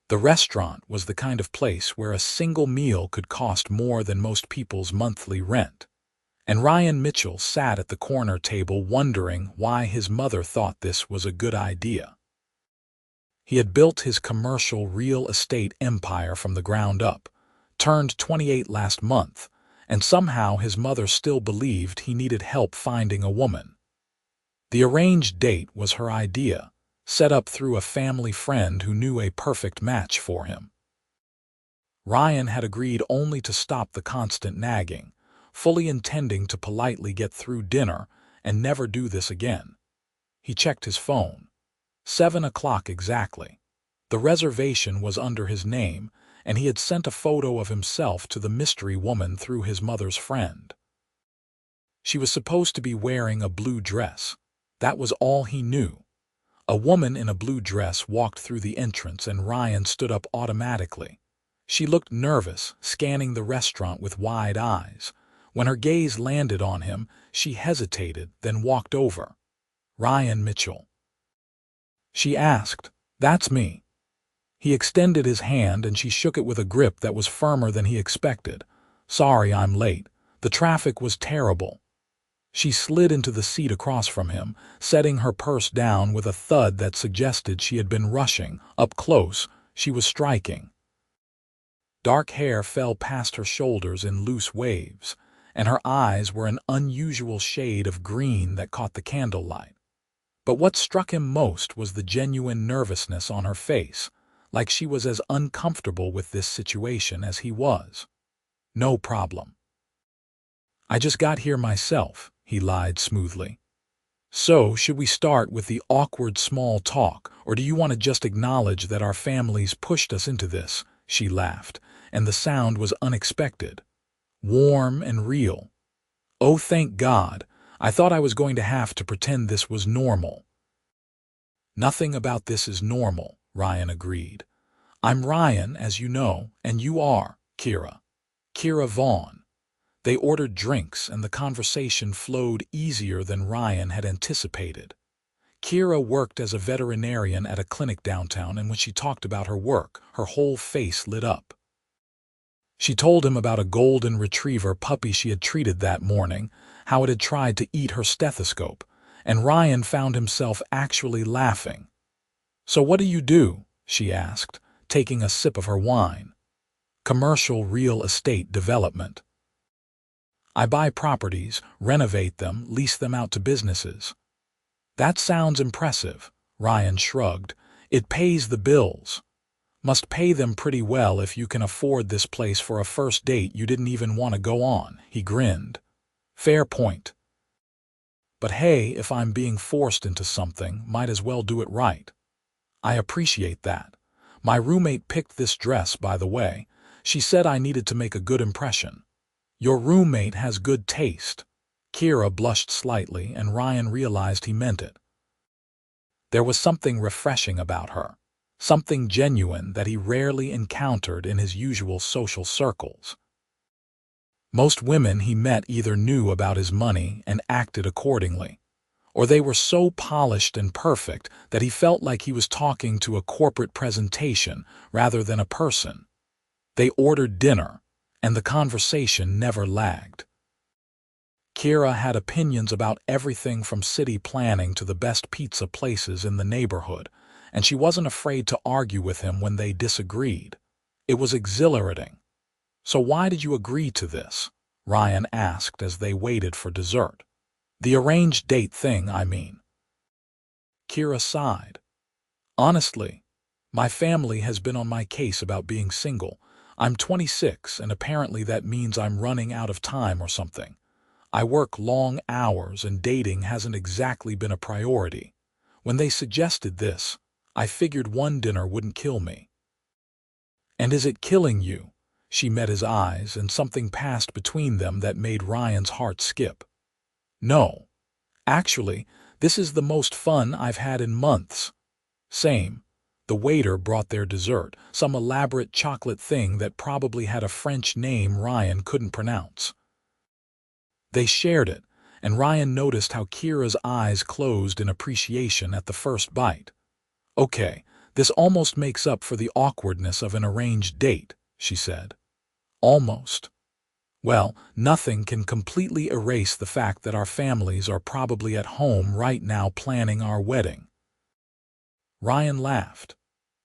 The restaurant was the kind of place where a single meal could cost more than most people's monthly rent. And Ryan Mitchell sat at the corner table wondering why his mother thought this was a good idea. He had built his commercial real estate empire from the ground up, turned 28 last month, and somehow his mother still believed he needed help finding a woman. The arranged date was her idea, set up through a family friend who knew a perfect match for him. Ryan had agreed only to stop the constant nagging, fully intending to politely get through dinner and never do this again. He checked his phone. 7 o'clock exactly. The reservation was under his name, and he had sent a photo of himself to the mystery woman through his mother's friend. She was supposed to be wearing a blue dress. That was all he knew. A woman in a blue dress walked through the entrance and Ryan stood up automatically. She looked nervous, scanning the restaurant with wide eyes. When her gaze landed on him, she hesitated, then walked over. "Ryan Mitchell." She asked. "That's me." He extended his hand and she shook it with a grip that was firmer than he expected. "Sorry I'm late. The traffic was terrible." She slid into the seat across from him, setting her purse down with a thud that suggested she had been rushing. Up close, she was striking. Dark hair fell past her shoulders in loose waves, and her eyes were an unusual shade of green that caught the candlelight. But what struck him most was the genuine nervousness on her face, like she was as uncomfortable with this situation as he was. "No problem. I just got here myself," he lied smoothly. "So, should we start with the awkward small talk, or do you want to just acknowledge that our families pushed us into this?" She laughed, and the sound was unexpected. Warm and real. "Oh, thank God. I thought I was going to have to pretend this was normal." "Nothing about this is normal," Ryan agreed. "I'm Ryan, as you know, and you are Kira. Kira Vaughn." They ordered drinks, and the conversation flowed easier than Ryan had anticipated. Kira worked as a veterinarian at a clinic downtown, and when she talked about her work, her whole face lit up. She told him about a golden retriever puppy she had treated that morning, how it had tried to eat her stethoscope, and Ryan found himself actually laughing. "So what do you do?" she asked, taking a sip of her wine. "Commercial real estate development. I buy properties, renovate them, lease them out to businesses." "That sounds impressive," Ryan shrugged. "It pays the bills. Must pay them pretty well if you can afford this place for a first date you didn't even want to go on," he grinned. "Fair point. But hey, if I'm being forced into something, might as well do it right." "I appreciate that. My roommate picked this dress, by the way. She said I needed to make a good impression." "Your roommate has good taste." Kira blushed slightly, and Ryan realized he meant it. There was something refreshing about her, something genuine that he rarely encountered in his usual social circles. Most women he met either knew about his money and acted accordingly, or they were so polished and perfect that he felt like he was talking to a corporate presentation rather than a person. They ordered dinner, and the conversation never lagged. Kira had opinions about everything from city planning to the best pizza places in the neighborhood, and she wasn't afraid to argue with him when they disagreed. It was exhilarating. "So why did you agree to this?" Ryan asked as they waited for dessert. "The arranged date thing, I mean." Kira sighed. "Honestly, my family has been on my case about being single. I'm 26, and apparently that means I'm running out of time or something. I work long hours, and dating hasn't exactly been a priority. When they suggested this, I figured one dinner wouldn't kill me." "And is it killing you?" She met his eyes, and something passed between them that made Ryan's heart skip. "No. Actually, this is the most fun I've had in months." "Same." The waiter brought their dessert, some elaborate chocolate thing that probably had a French name Ryan couldn't pronounce. They shared it, and Ryan noticed how Kira's eyes closed in appreciation at the first bite. "Okay, This almost makes up for the awkwardness of an arranged date, she said. Almost. Well, nothing can completely erase the fact that our families are probably at home right now planning our wedding. Ryan laughed.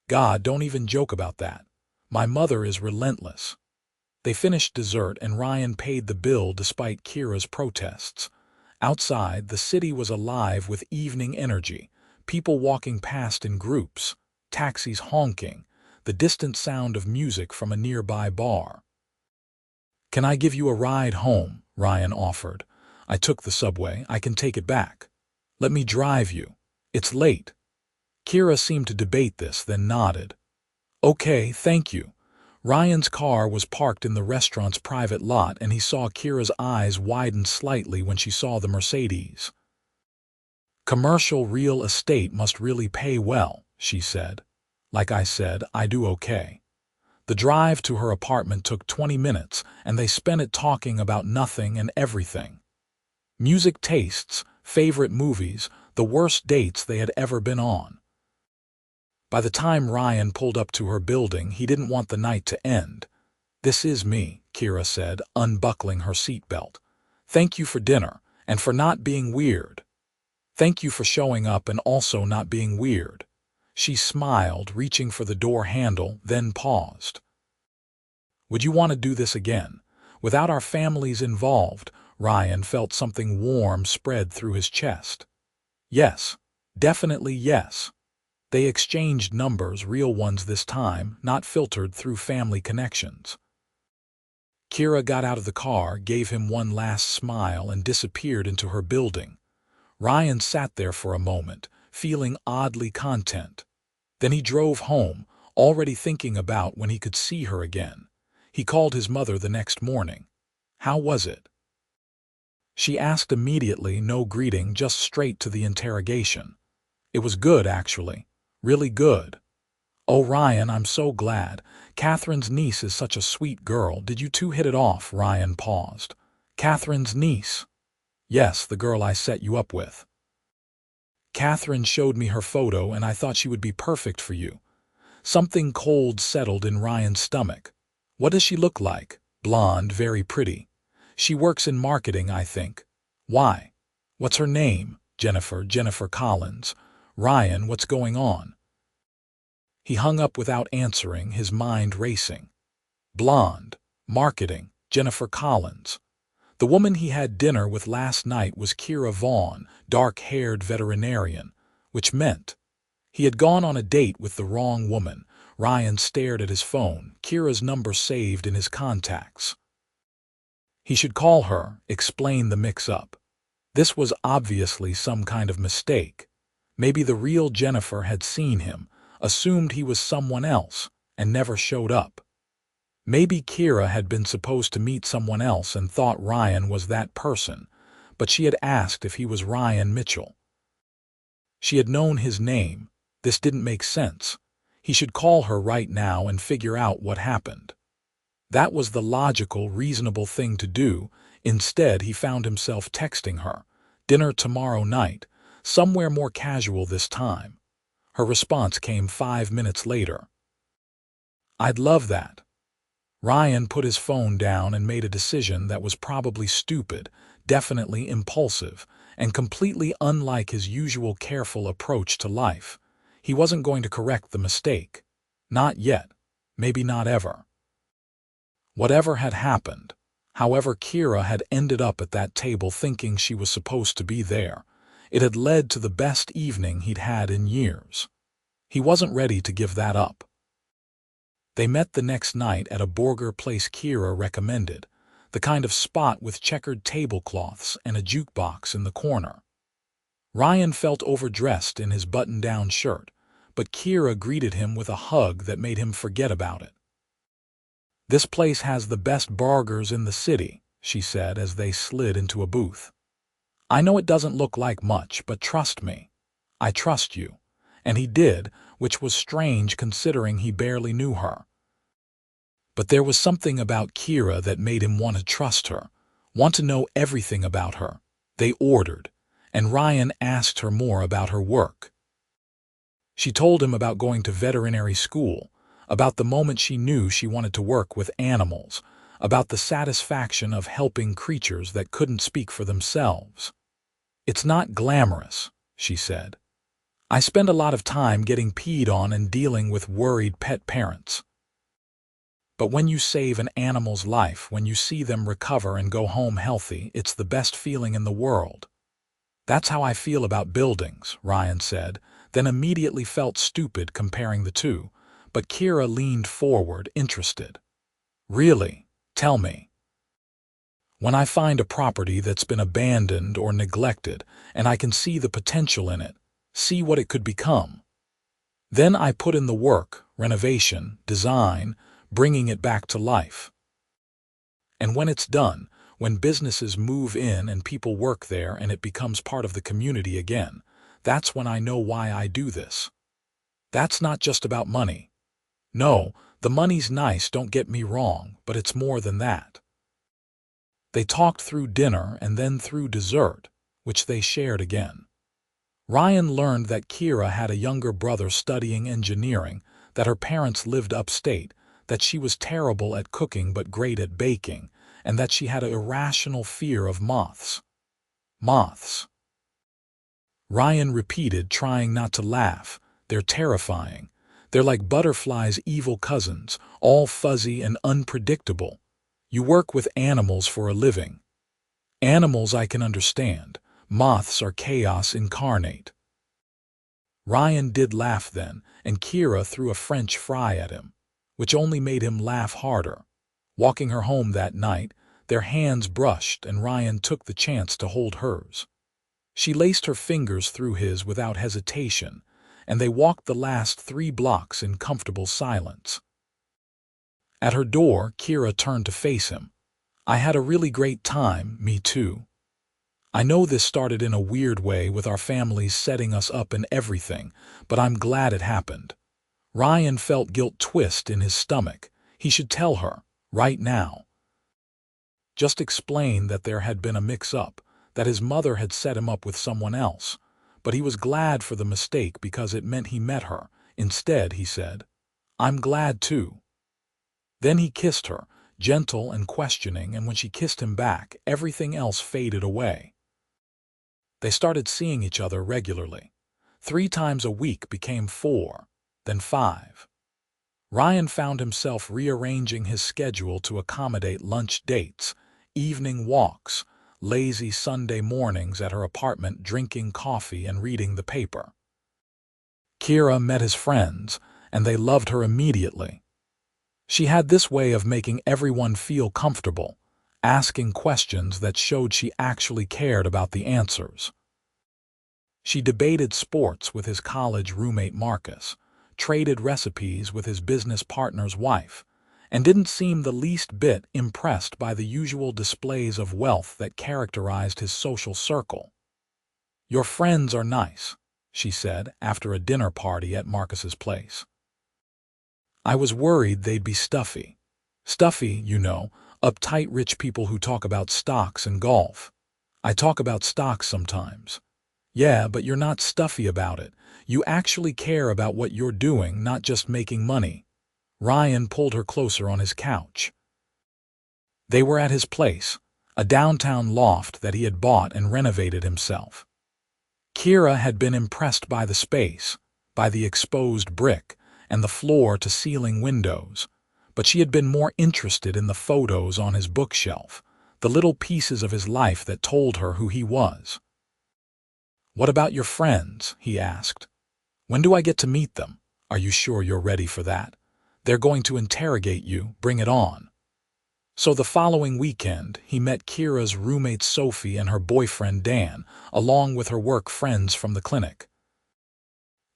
God, don't even joke about that. My mother is relentless. They finished dessert and Ryan paid the bill despite Kira's protests. Outside, the city was alive with evening energy, people walking past in groups, taxis honking, the distant sound of music from a nearby bar. Can I give you a ride home? Ryan offered. I took the subway. I can take it back. Let me drive you. It's late. Kira seemed to debate this, then nodded. Okay, thank you. Ryan's car was parked in the restaurant's private lot and he saw Kira's eyes widen slightly when she saw the Mercedes. Commercial real estate must really pay well, she said. Like I said, I do okay. The drive to her apartment took 20 minutes and they spent it talking about nothing and everything. Music tastes, favorite movies, the worst dates they had ever been on. By the time Ryan pulled up to her building, he didn't want the night to end. This is me, Kira said, unbuckling her seatbelt. Thank you for dinner, and for not being weird. Thank you for showing up and also not being weird. She smiled, reaching for the door handle, then paused. Would you want to do this again? Without our families involved, Ryan felt something warm spread through his chest. Yes, definitely yes. They exchanged numbers, real ones this time, not filtered through family connections. Kira got out of the car, gave him one last smile, and disappeared into her building. Ryan sat there for a moment, feeling oddly content. Then he drove home, already thinking about when he could see her again. He called his mother the next morning. How was it? She asked immediately, no greeting, just straight to the interrogation. It was good, actually. Really good. Oh, Ryan, I'm so glad. Catherine's niece is such a sweet girl. Did you two hit it off? Ryan paused. Catherine's niece? Yes, the girl I set you up with. Catherine showed me her photo and I thought she would be perfect for you. Something cold settled in Ryan's stomach. What does she look like? Blonde, very pretty. She works in marketing, I think. Why? What's her name? Jennifer Collins. Ryan, what's going on? He hung up without answering, his mind racing. Blonde, marketing, Jennifer Collins. The woman he had dinner with last night was Kira Vaughn, dark-haired veterinarian, which meant he had gone on a date with the wrong woman. Ryan stared at his phone, Kira's number saved in his contacts. He should call her, explain the mix-up. This was obviously some kind of mistake. Maybe the real Jennifer had seen him, assumed he was someone else, and never showed up. Maybe Kira had been supposed to meet someone else and thought Ryan was that person, but she had asked if he was Ryan Mitchell. She had known his name. This didn't make sense. He should call her right now and figure out what happened. That was the logical, reasonable thing to do. Instead, he found himself texting her, "Dinner tomorrow night," somewhere more casual this time. Her response came 5 minutes later. I'd love that. Ryan put his phone down and made a decision that was probably stupid, definitely impulsive, and completely unlike his usual careful approach to life. He wasn't going to correct the mistake. Not yet. Maybe not ever. Whatever had happened, however Kira had ended up at that table thinking she was supposed to be there, it had led to the best evening he'd had in years. He wasn't ready to give that up. They met the next night at a burger place Kira recommended, the kind of spot with checkered tablecloths and a jukebox in the corner. Ryan felt overdressed in his button-down shirt, but Kira greeted him with a hug that made him forget about it. This place has the best burgers in the city, she said as they slid into a booth. I know it doesn't look like much, but trust me. I trust you. And he did, which was strange considering he barely knew her. But there was something about Kira that made him want to trust her, want to know everything about her. They ordered, and Ryan asked her more about her work. She told him about going to veterinary school, about the moment she knew she wanted to work with animals, about the satisfaction of helping creatures that couldn't speak for themselves. "It's not glamorous," she said. "I spend a lot of time getting peed on and dealing with worried pet parents. But when you save an animal's life, when you see them recover and go home healthy, it's the best feeling in the world." "That's how I feel about buildings," Ryan said, then immediately felt stupid comparing the two, but Kira leaned forward, interested. "Really? Tell me." "When I find a property that's been abandoned or neglected, and I can see the potential in it, see what it could become. Then I put in the work, renovation, design, bringing it back to life. And when it's done, when businesses move in and people work there and it becomes part of the community again, that's when I know why I do this. That's not just about money. No, the money's nice, don't get me wrong, but it's more than that." They talked through dinner and then through dessert, which they shared again. Ryan learned that Kira had a younger brother studying engineering, that her parents lived upstate, that she was terrible at cooking but great at baking, and that she had an irrational fear of moths. "Moths," Ryan repeated, trying not to laugh. "They're terrifying. They're like butterflies' evil cousins, all fuzzy and unpredictable. You work with animals for a living. Animals I can understand. Moths are chaos incarnate." Ryan did laugh then, and Kira threw a French fry at him, which only made him laugh harder. Walking her home that night, their hands brushed and Ryan took the chance to hold hers. She laced her fingers through his without hesitation, and they walked the last 3 blocks in comfortable silence. At her door, Kira turned to face him. "I had a really great time, me too. I know this started in a weird way with our families setting us up and everything, but I'm glad it happened." Ryan felt guilt twist in his stomach. He should tell her, right now. Just explain that there had been a mix-up, that his mother had set him up with someone else, but he was glad for the mistake because it meant he met her. Instead, he said, "I'm glad too." Then he kissed her, gentle and questioning, and when she kissed him back, everything else faded away. They started seeing each other regularly. 3 times a week became 4, then 5. Ryan found himself rearranging his schedule to accommodate lunch dates, evening walks, lazy Sunday mornings at her apartment drinking coffee and reading the paper. Kira met his friends, and they loved her immediately. She had this way of making everyone feel comfortable, asking questions that showed she actually cared about the answers. She debated sports with his college roommate Marcus, traded recipes with his business partner's wife, and didn't seem the least bit impressed by the usual displays of wealth that characterized his social circle. "Your friends are nice," she said after a dinner party at Marcus's place. "I was worried they'd be stuffy. Stuffy, you know, uptight rich people who talk about stocks and golf. I talk about stocks sometimes." "Yeah, but you're not stuffy about it. You actually care about what you're doing, not just making money." Ryan pulled her closer on his couch. They were at his place, a downtown loft that he had bought and renovated himself. Kira had been impressed by the space, by the exposed brick, and the floor-to-ceiling windows, but she had been more interested in the photos on his bookshelf, the little pieces of his life that told her who he was. "What about your friends?" he asked. "When do I get to meet them? Are you sure you're ready for that? They're going to interrogate you, bring it on." So the following weekend, he met Kira's roommate Sophie and her boyfriend Dan, along with her work friends from the clinic.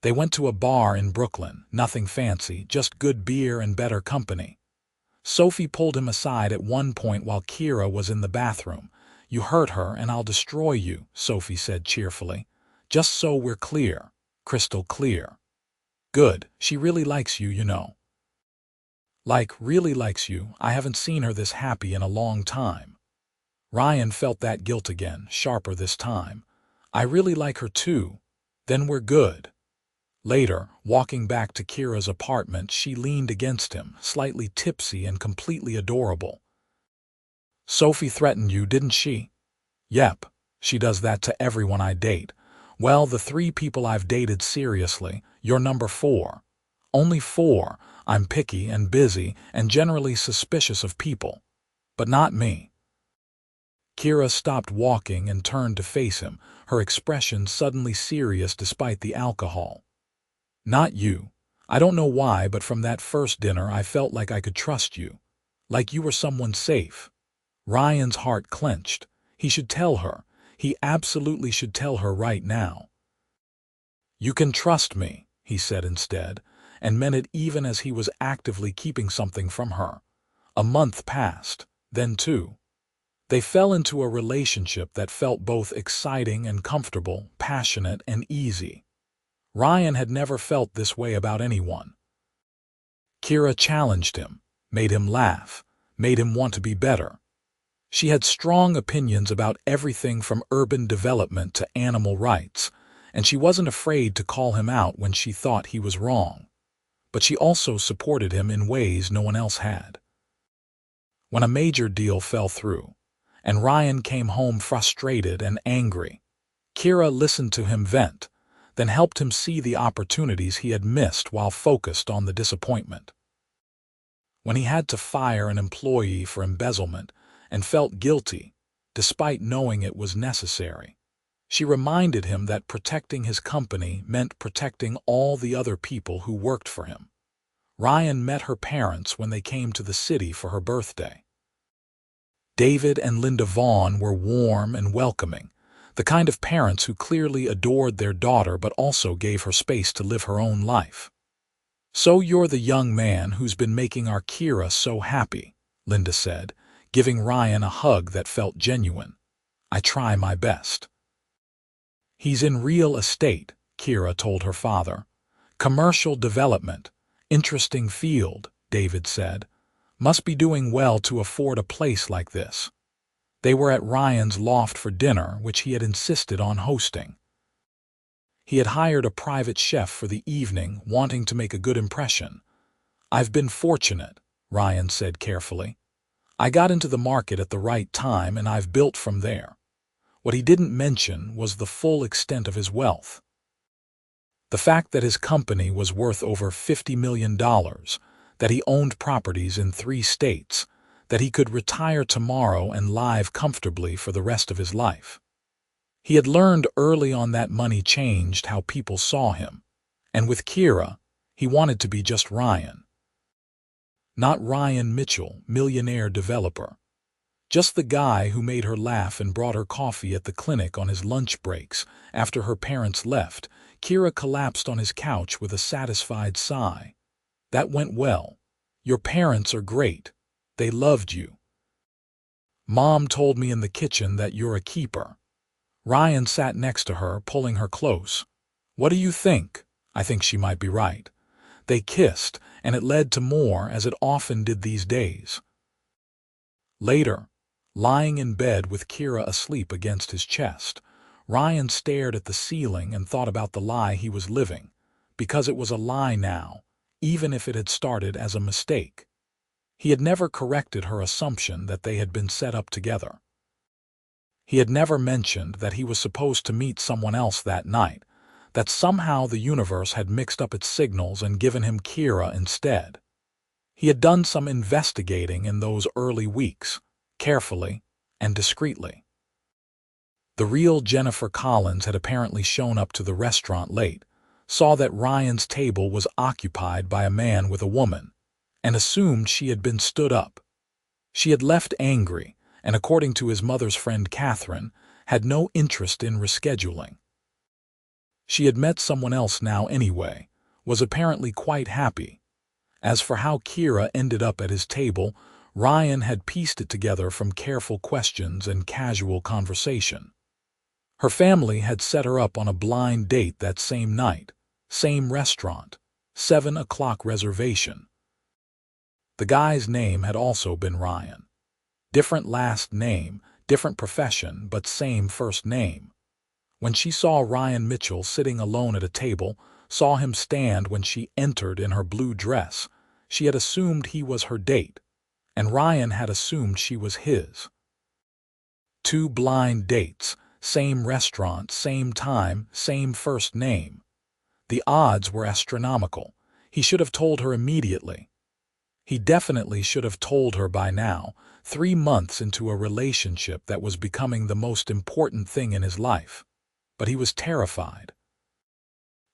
They went to a bar in Brooklyn, nothing fancy, just good beer and better company. Sophie pulled him aside at one point while Kira was in the bathroom. "You hurt her and I'll destroy you," Sophie said cheerfully. "Just so we're clear, crystal clear." "Good, she really likes you, you know." "Like, really likes you? I haven't seen her this happy in a long time." Ryan felt that guilt again, sharper this time. "I really like her too. Then we're good." Later, walking back to Kira's apartment, she leaned against him, slightly tipsy and completely adorable. "Sophie threatened you, didn't she?" "Yep, she does that to everyone I date. Well, the 3 people I've dated seriously, you're number 4. Only 4. I'm picky and busy and generally suspicious of people. But not me." Kira stopped walking and turned to face him, her expression suddenly serious despite the alcohol. "Not you. I don't know why, but from that first dinner I felt like I could trust you. Like you were someone safe." Ryan's heart clenched. He should tell her. He absolutely should tell her right now. "You can trust me," he said instead, and meant it even as he was actively keeping something from her. A month passed, then 2. They fell into a relationship that felt both exciting and comfortable, passionate and easy. Ryan had never felt this way about anyone. Kira challenged him, made him laugh, made him want to be better. She had strong opinions about everything from urban development to animal rights, and she wasn't afraid to call him out when she thought he was wrong. But she also supported him in ways no one else had. When a major deal fell through, and Ryan came home frustrated and angry, Kira listened to him vent, then helped him see the opportunities he had missed while focused on the disappointment. When he had to fire an employee for embezzlement and felt guilty, despite knowing it was necessary, she reminded him that protecting his company meant protecting all the other people who worked for him. Ryan met her parents when they came to the city for her birthday. David and Linda Vaughn were warm and welcoming, the kind of parents who clearly adored their daughter but also gave her space to live her own life. "So you're the young man who's been making our Kira so happy," Linda said, giving Ryan a hug that felt genuine. "I try my best." "He's in real estate," Kira told her father. "Commercial development. Interesting field," David said. "Must be doing well to afford a place like this." They were at Ryan's loft for dinner, which he had insisted on hosting. He had hired a private chef for the evening, wanting to make a good impression. "I've been fortunate," Ryan said carefully. "I got into the market at the right time and I've built from there." What he didn't mention was the full extent of his wealth. The fact that his company was worth over $50 million, that he owned properties in 3 states, that he could retire tomorrow and live comfortably for the rest of his life. He had learned early on that money changed how people saw him, and with Kira, he wanted to be just Ryan. Not Ryan Mitchell, millionaire developer. Just the guy who made her laugh and brought her coffee at the clinic on his lunch breaks. After her parents left, Kira collapsed on his couch with a satisfied sigh. "That went well. Your parents are great. They loved you. Mom told me in the kitchen that you're a keeper." Ryan sat next to her, pulling her close. "What do you think?" "I think she might be right." They kissed, and it led to more, as it often did these days. Later, lying in bed with Kira asleep against his chest, Ryan stared at the ceiling and thought about the lie he was living, because it was a lie now, even if it had started as a mistake. He had never corrected her assumption that they had been set up together. He had never mentioned that he was supposed to meet someone else that night, that somehow the universe had mixed up its signals and given him Kira instead. He had done some investigating in those early weeks, carefully and discreetly. The real Jennifer Collins had apparently shown up to the restaurant late, saw that Ryan's table was occupied by a man with a woman, and assumed she had been stood up. She had left angry, and according to his mother's friend Catherine, had no interest in rescheduling. She had met someone else now anyway, was apparently quite happy. As for how Kira ended up at his table, Ryan had pieced it together from careful questions and casual conversation. Her family had set her up on a blind date that same night, same restaurant, 7 o'clock reservation. The guy's name had also been Ryan. Different last name, different profession, but same first name. When she saw Ryan Mitchell sitting alone at a table, saw him stand when she entered in her blue dress. She had assumed he was her date, and Ryan had assumed she was his. Two blind dates, same restaurant, same time, same first name. The odds were astronomical. He should have told her immediately. He definitely should have told her by now, 3 months into a relationship that was becoming the most important thing in his life. But he was terrified.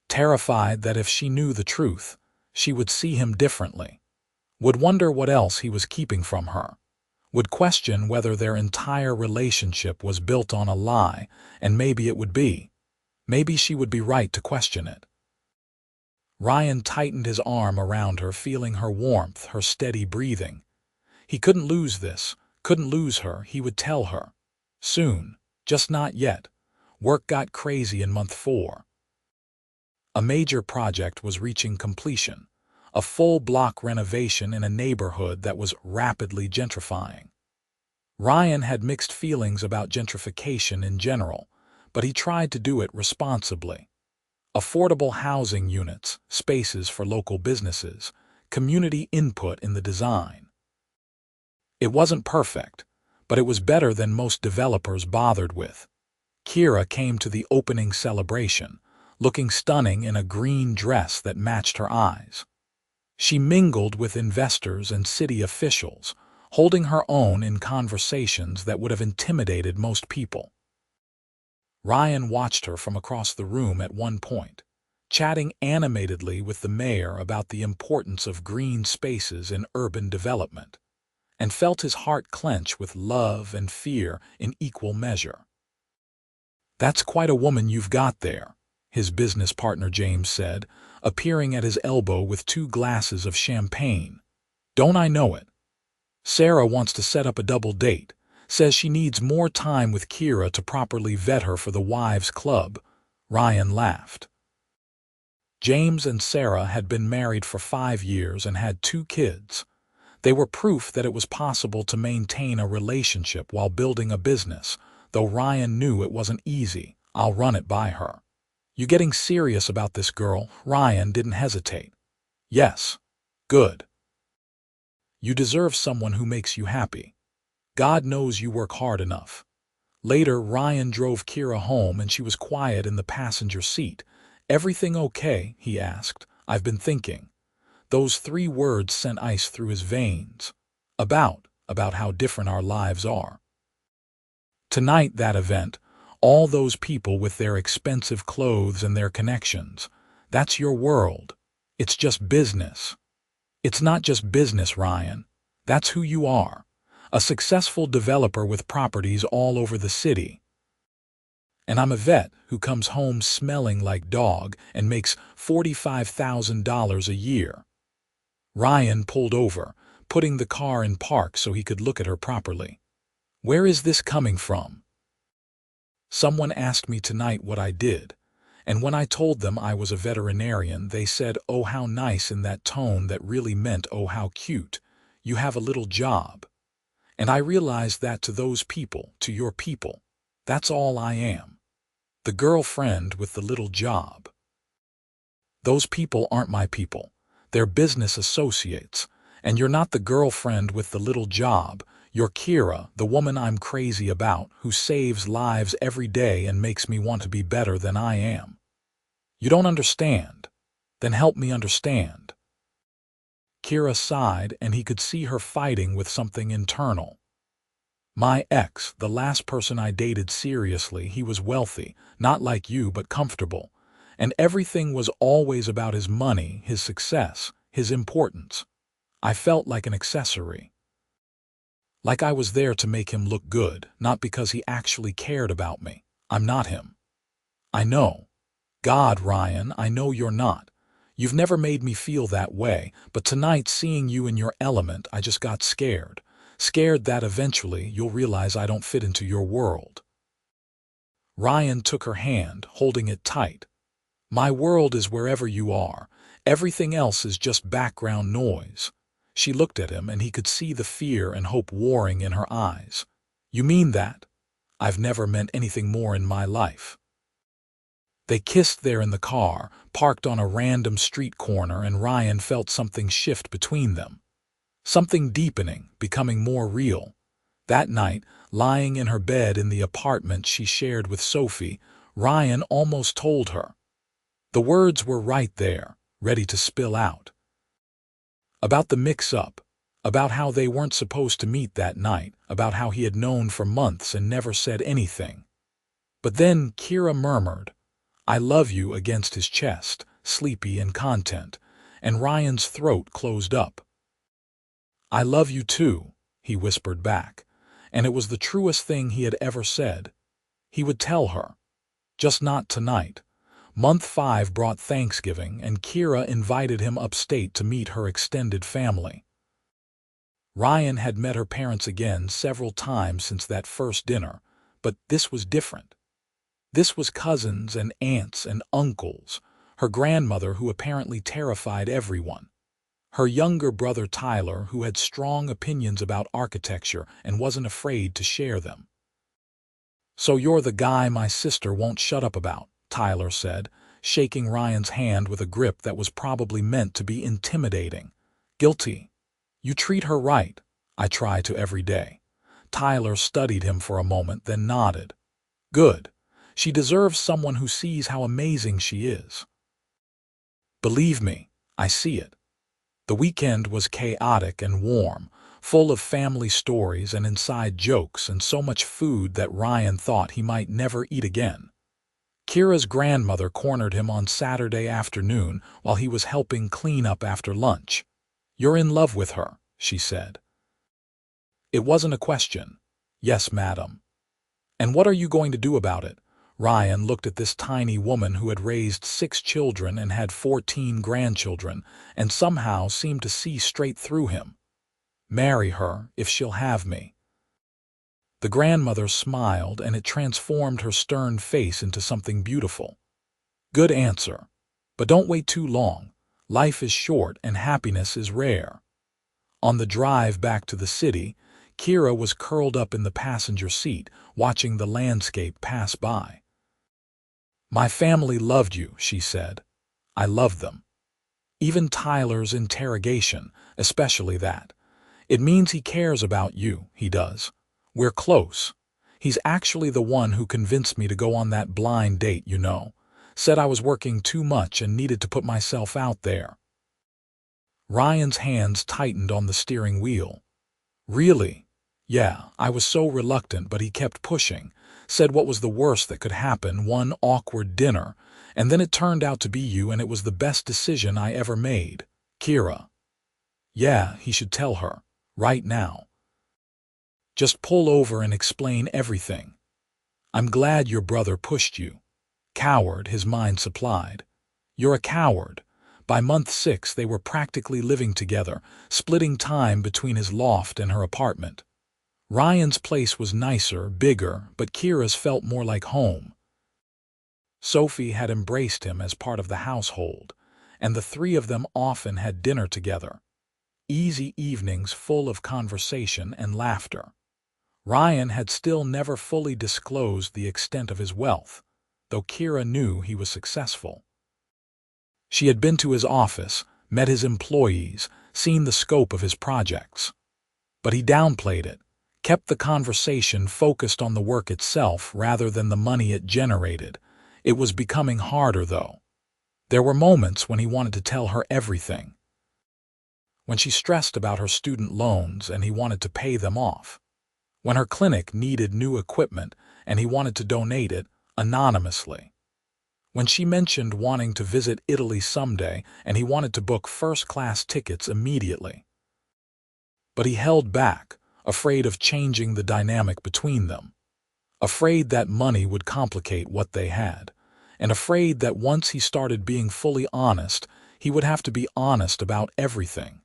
Terrified that if she knew the truth, she would see him differently, would wonder what else he was keeping from her, would question whether their entire relationship was built on a lie, and maybe it would be. Maybe she would be right to question it. Ryan tightened his arm around her, feeling her warmth, her steady breathing. He couldn't lose this, couldn't lose her. He would tell her. Soon, just not yet. Work got crazy in month 4. A major project was reaching completion, a full-block renovation in a neighborhood that was rapidly gentrifying. Ryan had mixed feelings about gentrification in general, but he tried to do it responsibly. Affordable housing units, spaces for local businesses, community input in the design. It wasn't perfect, but it was better than most developers bothered with. Kira came to the opening celebration, looking stunning in a green dress that matched her eyes. She mingled with investors and city officials, holding her own in conversations that would have intimidated most people. Ryan watched her from across the room at one point, chatting animatedly with the mayor about the importance of green spaces in urban development, and felt his heart clench with love and fear in equal measure. "That's quite a woman you've got there," his business partner James said, appearing at his elbow with 2 glasses of champagne. "Don't I know it? Sarah wants to set up a double date, says she needs more time with Kira to properly vet her for the wives' club." Ryan laughed. James and Sarah had been married for 5 years and had 2 kids. They were proof that it was possible to maintain a relationship while building a business, though Ryan knew it wasn't easy. "I'll run it by her." "You getting serious about this girl?" Ryan didn't hesitate. "Yes." "Good. You deserve someone who makes you happy. God knows you work hard enough." Later, Ryan drove Kira home and she was quiet in the passenger seat. "Everything okay?" he asked. "I've been thinking." Those 3 words sent ice through his veins. About how different our lives are. Tonight, that event, all those people with their expensive clothes and their connections, that's your world. It's just business. It's not just business, Ryan. That's who you are. A successful developer with properties all over the city. And I'm a vet who comes home smelling like dog and makes $45,000 a year. Ryan pulled over, putting the car in park so he could look at her properly. "Where is this coming from?" "Someone asked me tonight what I did, and when I told them I was a veterinarian, they said, 'Oh, how nice,' in that tone that really meant, 'Oh, how cute. You have a little job.' And I realized that to those people, to your people, that's all I am. The girlfriend with the little job. Those people aren't my people. They're business associates. And you're not the girlfriend with the little job. You're Kira, the woman I'm crazy about, who saves lives every day and makes me want to be better than I am. You don't understand? Then help me understand." Kira sighed, and he could see her fighting with something internal. "My ex, the last person I dated seriously, he was wealthy, not like you but comfortable. And everything was always about his money, his success, his importance. I felt like an accessory. Like I was there to make him look good, not because he actually cared about me. I'm not him. I know. God, Ryan, I know you're not. You've never made me feel that way, but tonight, seeing you in your element, I just got scared. Scared that eventually you'll realize I don't fit into your world." Ryan took her hand, holding it tight. "My world is wherever you are. Everything else is just background noise." She looked at him, and he could see the fear and hope warring in her eyes. "You mean that? I've never meant anything more in my life." They kissed there in the car, parked on a random street corner, and Ryan felt something shift between them. Something deepening, becoming more real. That night, lying in her bed in the apartment she shared with Sophie, Ryan almost told her. The words were right there, ready to spill out. About the mix-up, about how they weren't supposed to meet that night, about how he had known for months and never said anything. But then Kira murmured, "I love you," against his chest, sleepy and content, and Ryan's throat closed up. "I love you too," he whispered back, and it was the truest thing he had ever said. He would tell her. Just not tonight. Month 5 brought Thanksgiving, and Kira invited him upstate to meet her extended family. Ryan had met her parents again several times since that first dinner, but this was different. This was cousins and aunts and uncles, her grandmother who apparently terrified everyone, her younger brother Tyler who had strong opinions about architecture and wasn't afraid to share them. "So you're the guy my sister won't shut up about," Tyler said, shaking Ryan's hand with a grip that was probably meant to be intimidating. "Guilty. You treat her right. I try to every day." Tyler studied him for a moment, then nodded. "Good. She deserves someone who sees how amazing she is." "Believe me, I see it." The weekend was chaotic and warm, full of family stories and inside jokes and so much food that Ryan thought he might never eat again. Kira's grandmother cornered him on Saturday afternoon while he was helping clean up after lunch. "You're in love with her," she said. It wasn't a question. "Yes, madam." "And what are you going to do about it?" Ryan looked at this tiny woman who had raised 6 children and had 14 grandchildren, and somehow seemed to see straight through him. "Marry her, if she'll have me." The grandmother smiled, and it transformed her stern face into something beautiful. "Good answer. But don't wait too long. Life is short and happiness is rare." On the drive back to the city, Kira was curled up in the passenger seat, watching the landscape pass by. "My family loved you," she said. "I loved them. Even Tyler's interrogation, especially that. It means he cares about you, he does. We're close. He's actually the one who convinced me to go on that blind date, you know. Said I was working too much and needed to put myself out there." Ryan's hands tightened on the steering wheel. "Really?" "Yeah, I was so reluctant, but he kept pushing. Said what was the worst that could happen, one awkward dinner, and then it turned out to be you, and it was the best decision I ever made." "Kira." "Yeah, he should tell her. Right now. Just pull over and explain everything. I'm glad your brother pushed you." "Coward," his mind supplied. "You're a coward." By month 6 they were practically living together, splitting time between his loft and her apartment. Ryan's place was nicer, bigger, but Kira's felt more like home. Sophie had embraced him as part of the household, and the 3 of them often had dinner together. Easy evenings full of conversation and laughter. Ryan had still never fully disclosed the extent of his wealth, though Kira knew he was successful. She had been to his office, met his employees, seen the scope of his projects. But he downplayed it, kept the conversation focused on the work itself rather than the money it generated. It was becoming harder, though. There were moments when he wanted to tell her everything. When she stressed about her student loans and he wanted to pay them off. When her clinic needed new equipment and he wanted to donate it anonymously. When she mentioned wanting to visit Italy someday and he wanted to book first-class tickets immediately. But he held back, afraid of changing the dynamic between them. Afraid that money would complicate what they had, and afraid that once he started being fully honest, he would have to be honest about everything,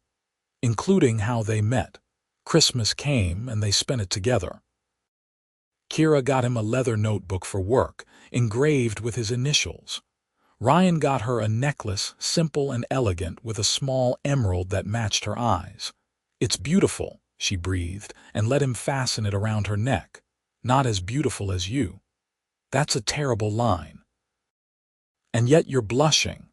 including how they met. Christmas came and they spent it together. Kira got him a leather notebook for work, engraved with his initials. Ryan got her a necklace, simple and elegant, with a small emerald that matched her eyes. "It's beautiful," she breathed, and let him fasten it around her neck. "Not as beautiful as you." "That's a terrible line." And yet you're blushing."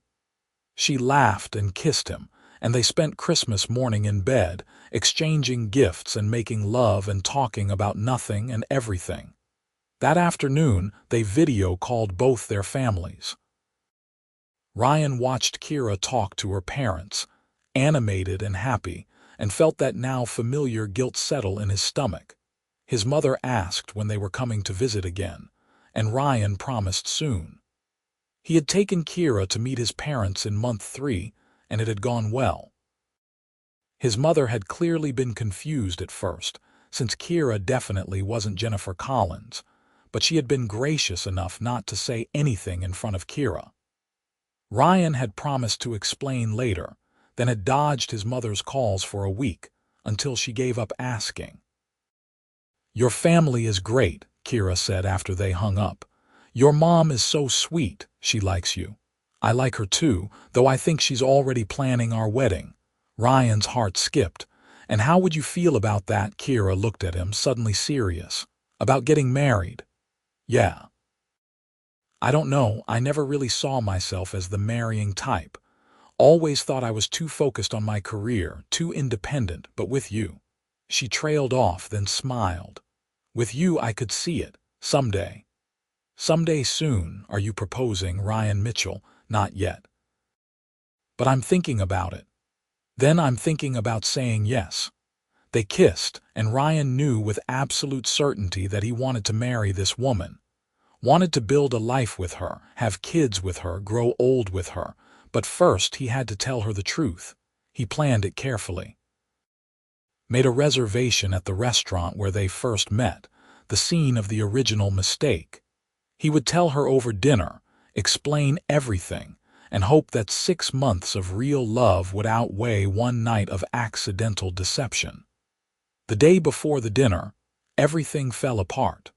She laughed and kissed him, and they spent Christmas morning in bed, exchanging gifts and making love and talking about nothing and everything. That afternoon, they video called both their families. Ryan watched Kira talk to her parents, animated and happy, and felt that now familiar guilt settle in his stomach. His mother asked when they were coming to visit again, and Ryan promised soon. He had taken Kira to meet his parents in month 3, and it had gone well. His mother had clearly been confused at first, since Kira definitely wasn't Jennifer Collins, but she had been gracious enough not to say anything in front of Kira. Ryan had promised to explain later, then had dodged his mother's calls for a week, until she gave up asking. "Your family is great," Kira said after they hung up. "Your mom is so sweet, she likes you. I like her too, though I think she's already planning our wedding." Ryan's heart skipped. "And how would you feel about that?" Kira looked at him, suddenly serious. "About getting married?" "Yeah. I don't know, I never really saw myself as the marrying type. Always thought I was too focused on my career, too independent, but with you." She trailed off, then smiled. "With you I could see it, someday." "Someday soon, are you proposing?" Ryan Mitchell. "Not yet. But I'm thinking about it. Then I'm thinking about saying yes." They kissed, and Ryan knew with absolute certainty that he wanted to marry this woman. Wanted to build a life with her, have kids with her, grow old with her. But first he had to tell her the truth. He planned it carefully. Made a reservation at the restaurant where they first met, the scene of the original mistake. He would tell her over dinner, explain everything, and hope that 6 months of real love would outweigh one night of accidental deception. The day before the dinner, everything fell apart.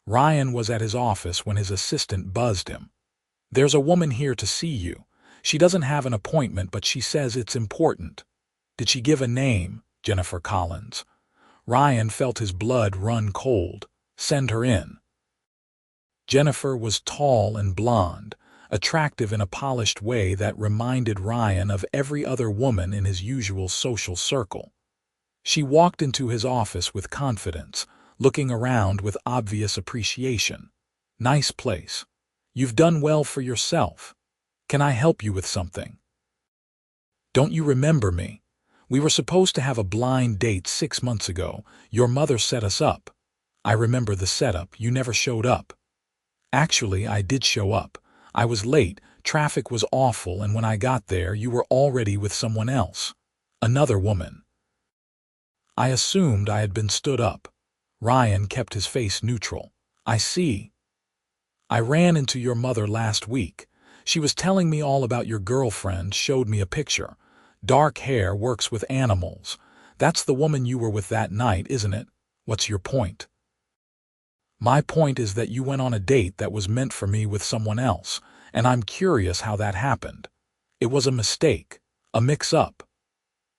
Ryan was at his office when his assistant buzzed him. "There's a woman here to see you. She doesn't have an appointment, but she says it's important." "Did she give a name?" "Jennifer Collins." Ryan felt his blood run cold. "Send her in." Jennifer was tall and blonde, attractive in a polished way that reminded Ryan of every other woman in his usual social circle. She walked into his office with confidence, looking around with obvious appreciation. "Nice place. You've done well for yourself. Can I help you with something?" "Don't you remember me? We were supposed to have a blind date 6 months ago. Your mother set us up." "I remember the setup. You never showed up." "Actually, I did show up. I was late, traffic was awful, and when I got there, you were already with someone else. Another woman." "I assumed I had been stood up." Ryan kept his face neutral. "I see. I ran into your mother last week. She was telling me all about your girlfriend, showed me a picture. Dark hair, works with animals. That's the woman you were with that night, isn't it? What's your point?" "My point is that you went on a date that was meant for me with someone else, and I'm curious how that happened. It was a mistake, a mix-up."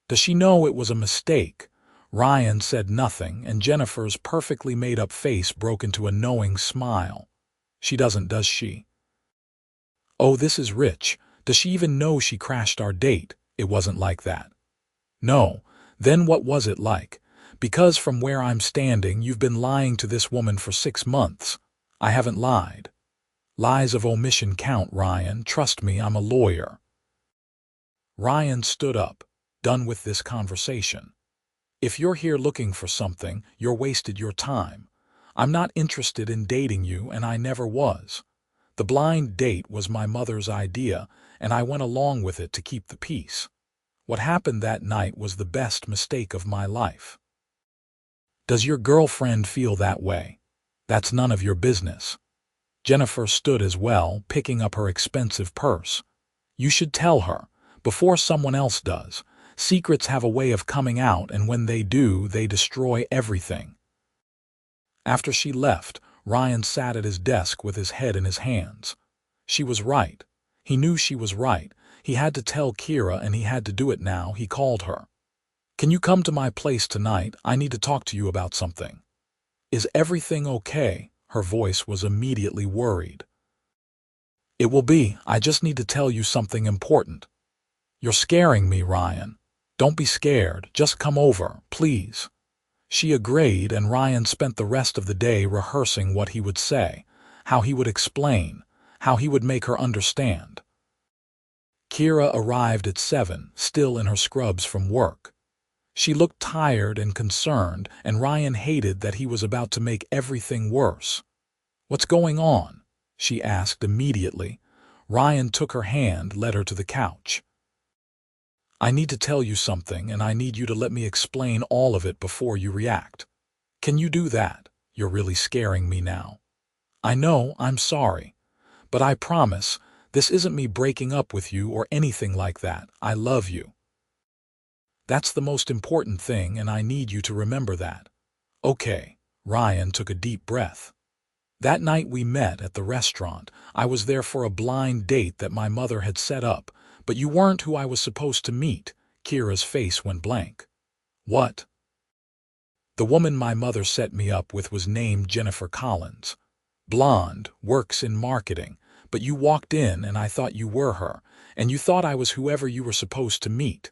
"Does she know it was a mistake?" Ryan said nothing, and Jennifer's perfectly made-up face broke into a knowing smile. "She doesn't, does she?" "Oh, this is rich. Does she even know she crashed our date?" "It wasn't like that." "No. Then what was it like? Because from where I'm standing, you've been lying to this woman for 6 months. I haven't lied." "Lies of omission count, Ryan. Trust me, I'm a lawyer." Ryan stood up, done with this conversation. "If you're here looking for something, you're wasted your time. I'm not interested in dating you, and I never was. The blind date was my mother's idea, and I went along with it to keep the peace. What happened that night was the best mistake of my life. Does your girlfriend feel that way? That's none of your business." Jennifer stood as well, picking up her expensive purse. "You should tell her, before someone else does. Secrets have a way of coming out, and when they do, they destroy everything." After she left, Ryan sat at his desk with his head in his hands. She was right. He knew she was right. He had to tell Kira, and he had to do it now. He called her. "Can you come to my place tonight? I need to talk to you about something." "Is everything okay?" Her voice was immediately worried. It will be. I just need to tell you something important. You're scaring me, Ryan. Don't be scared. Just come over, please. She agreed, and Ryan spent the rest of the day rehearsing what he would say, how he would explain, how he would make her understand. Kira arrived at 7, still in her scrubs from work. She looked tired and concerned, and Ryan hated that he was about to make everything worse. "What's going on?" she asked immediately. Ryan took her hand, led her to the couch. "I need to tell you something, and I need you to let me explain all of it before you react. Can you do that? You're really scaring me now. I know, I'm sorry. But I promise, this isn't me breaking up with you or anything like that. I love you. That's the most important thing, and I need you to remember that." "Okay." Ryan took a deep breath. "That night we met at the restaurant, I was there for a blind date that my mother had set up, but you weren't who I was supposed to meet." Kira's face went blank. "What?" "The woman my mother set me up with was named Jennifer Collins. Blonde, works in marketing, but you walked in and I thought you were her, and you thought I was whoever you were supposed to meet.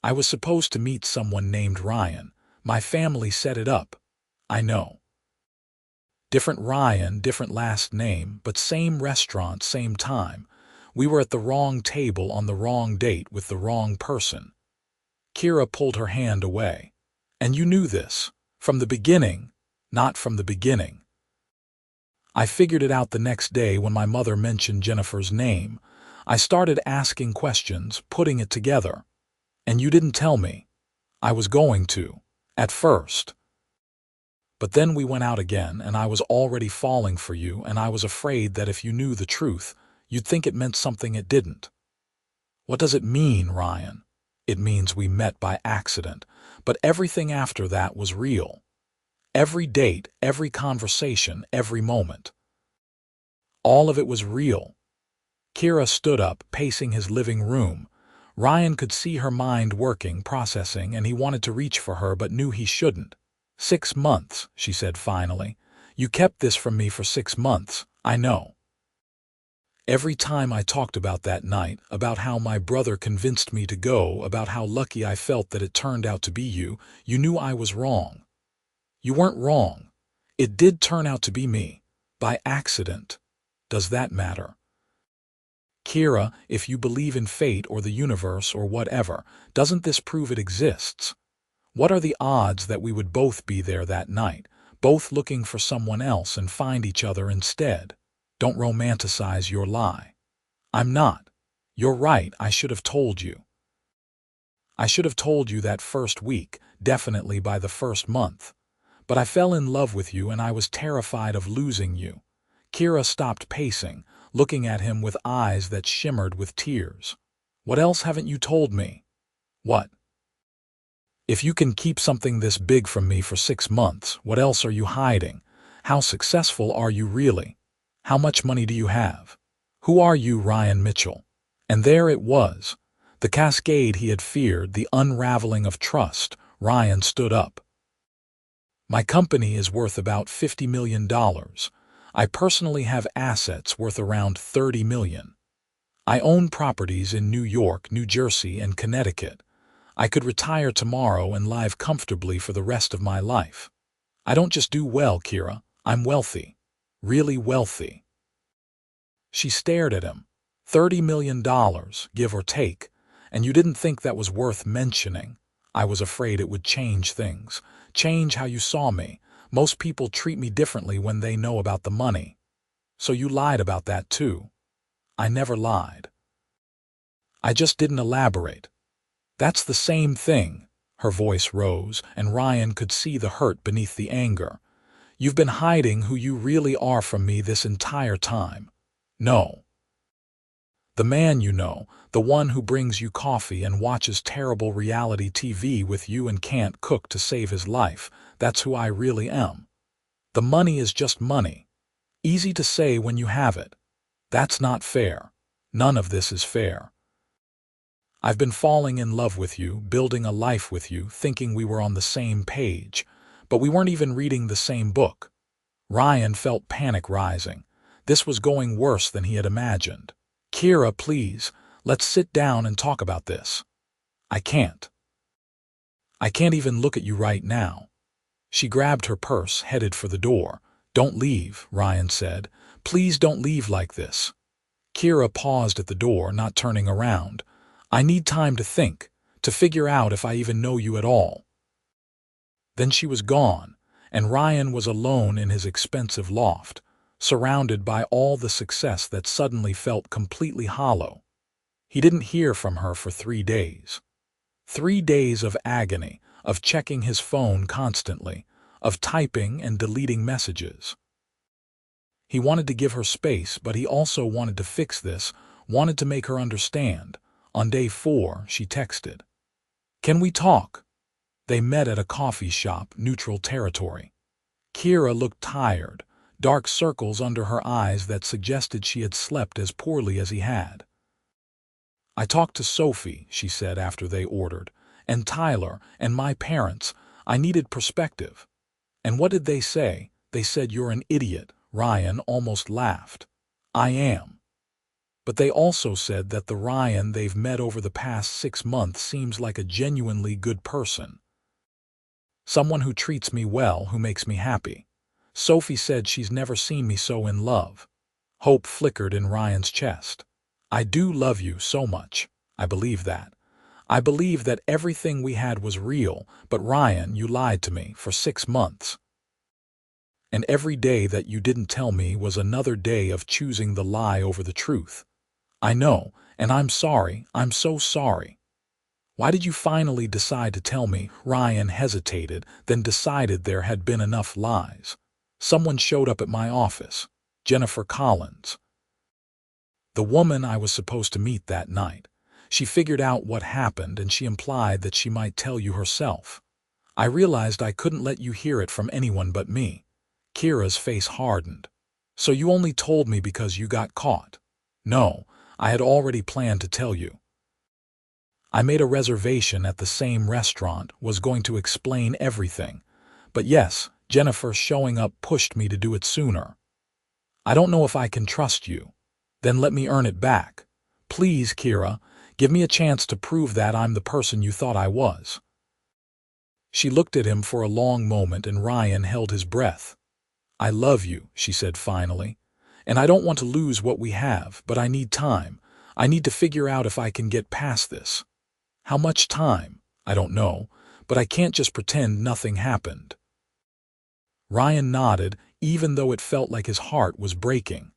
I was supposed to meet someone named Ryan. My family set it up. I know. Different Ryan, different last name, but same restaurant, same time. We were at the wrong table on the wrong date with the wrong person." Kira pulled her hand away. "And you knew this? From the beginning?" "Not from the beginning. I figured it out the next day when my mother mentioned Jennifer's name. I started asking questions, putting it together. And you didn't tell me. I was going to, at first. But then we went out again, and I was already falling for you, and I was afraid that if you knew the truth, you'd think it meant something it didn't." "What does it mean, Ryan?" "It means we met by accident, but everything after that was real. Every date, every conversation, every moment. All of it was real." Kira stood up, pacing his living room. Ryan could see her mind working, processing, and he wanted to reach for her but knew he shouldn't. "6 months," she said finally. "You kept this from me for 6 months, I know. Every time I talked about that night, about how my brother convinced me to go, about how lucky I felt that it turned out to be you, you knew I was wrong. You weren't wrong. It did turn out to be me. By accident. Does that matter? Kira, if you believe in fate or the universe or whatever, doesn't this prove it exists? What are the odds that we would both be there that night, both looking for someone else and find each other instead? Don't romanticize your lie." "I'm not. You're right, I should have told you. I should have told you that first week, definitely by the first month. But I fell in love with you and I was terrified of losing you." Kira stopped pacing, looking at him with eyes that shimmered with tears. "What else haven't you told me?" "What?" "If you can keep something this big from me for 6 months, what else are you hiding? How successful are you really? How much money do you have? Who are you, Ryan Mitchell?" And there it was. The cascade he had feared, the unraveling of trust. Ryan stood up. "My company is worth about $50 million. I personally have assets worth around $30 million. I own properties in New York, New Jersey, and Connecticut. I could retire tomorrow and live comfortably for the rest of my life. I don't just do well, Kira. I'm wealthy. Really wealthy." She stared at him. $30 million, give or take. "And you didn't think that was worth mentioning?" "I was afraid it would change things. Change how you saw me. Most people treat me differently when they know about the money. So you lied about that too." "I never lied. I just didn't elaborate." "That's the same thing." Her voice rose, and Ryan could see the hurt beneath the anger. "You've been hiding who you really are from me this entire time." "No. The man you know, the one who brings you coffee and watches terrible reality TV with you and can't cook to save his life, that's who I really am. The money is just money. Easy to say when you have it. That's not fair. None of this is fair. I've been falling in love with you, building a life with you, thinking we were on the same page, but we weren't even reading the same book." Ryan felt panic rising. This was going worse than he had imagined. "Kira, please, let's sit down and talk about this." "I can't. I can't even look at you right now." She grabbed her purse, headed for the door. "Don't leave," Ryan said. "Please don't leave like this." Kira paused at the door, not turning around. "I need time to think, to figure out if I even know you at all." Then she was gone, and Ryan was alone in his expensive loft, surrounded by all the success that suddenly felt completely hollow. He didn't hear from her for 3 days. 3 days of agony, of checking his phone constantly, of typing and deleting messages. He wanted to give her space, but he also wanted to fix this, wanted to make her understand. On day 4, she texted, "Can we talk?" They met at a coffee shop, neutral territory. Kira looked tired, dark circles under her eyes that suggested she had slept as poorly as he had. "I talked to Sophie," she said after they ordered, "and Tyler, and my parents. I needed perspective." "And what did they say?" "They said you're an idiot." Ryan almost laughed. "I am. But they also said that the Ryan they've met over the past 6 months seems like a genuinely good person. Someone who treats me well, who makes me happy. Sophie said she's never seen me so in love." Hope flickered in Ryan's chest. "I do love you so much. I believe that. I believe that everything we had was real, but Ryan, you lied to me for 6 months. And every day that you didn't tell me was another day of choosing the lie over the truth. I know, and I'm sorry, I'm so sorry." "Why did you finally decide to tell me?" Ryan hesitated, then decided there had been enough lies. "Someone showed up at my office. Jennifer Collins. The woman I was supposed to meet that night. She figured out what happened, and she implied that she might tell you herself. I realized I couldn't let you hear it from anyone but me." Kira's face hardened. "So you only told me because you got caught?" "No, I had already planned to tell you. I made a reservation at the same restaurant, was going to explain everything. But yes, Jennifer showing up pushed me to do it sooner. I don't know if I can trust you." "Then let me earn it back. Please, Kira, give me a chance to prove that I'm the person you thought I was." She looked at him for a long moment, and Ryan held his breath. "I love you," she said finally. "And I don't want to lose what we have, but I need time. I need to figure out if I can get past this." "How much time?" "I don't know, but I can't just pretend nothing happened." Ryan nodded, even though it felt like his heart was breaking.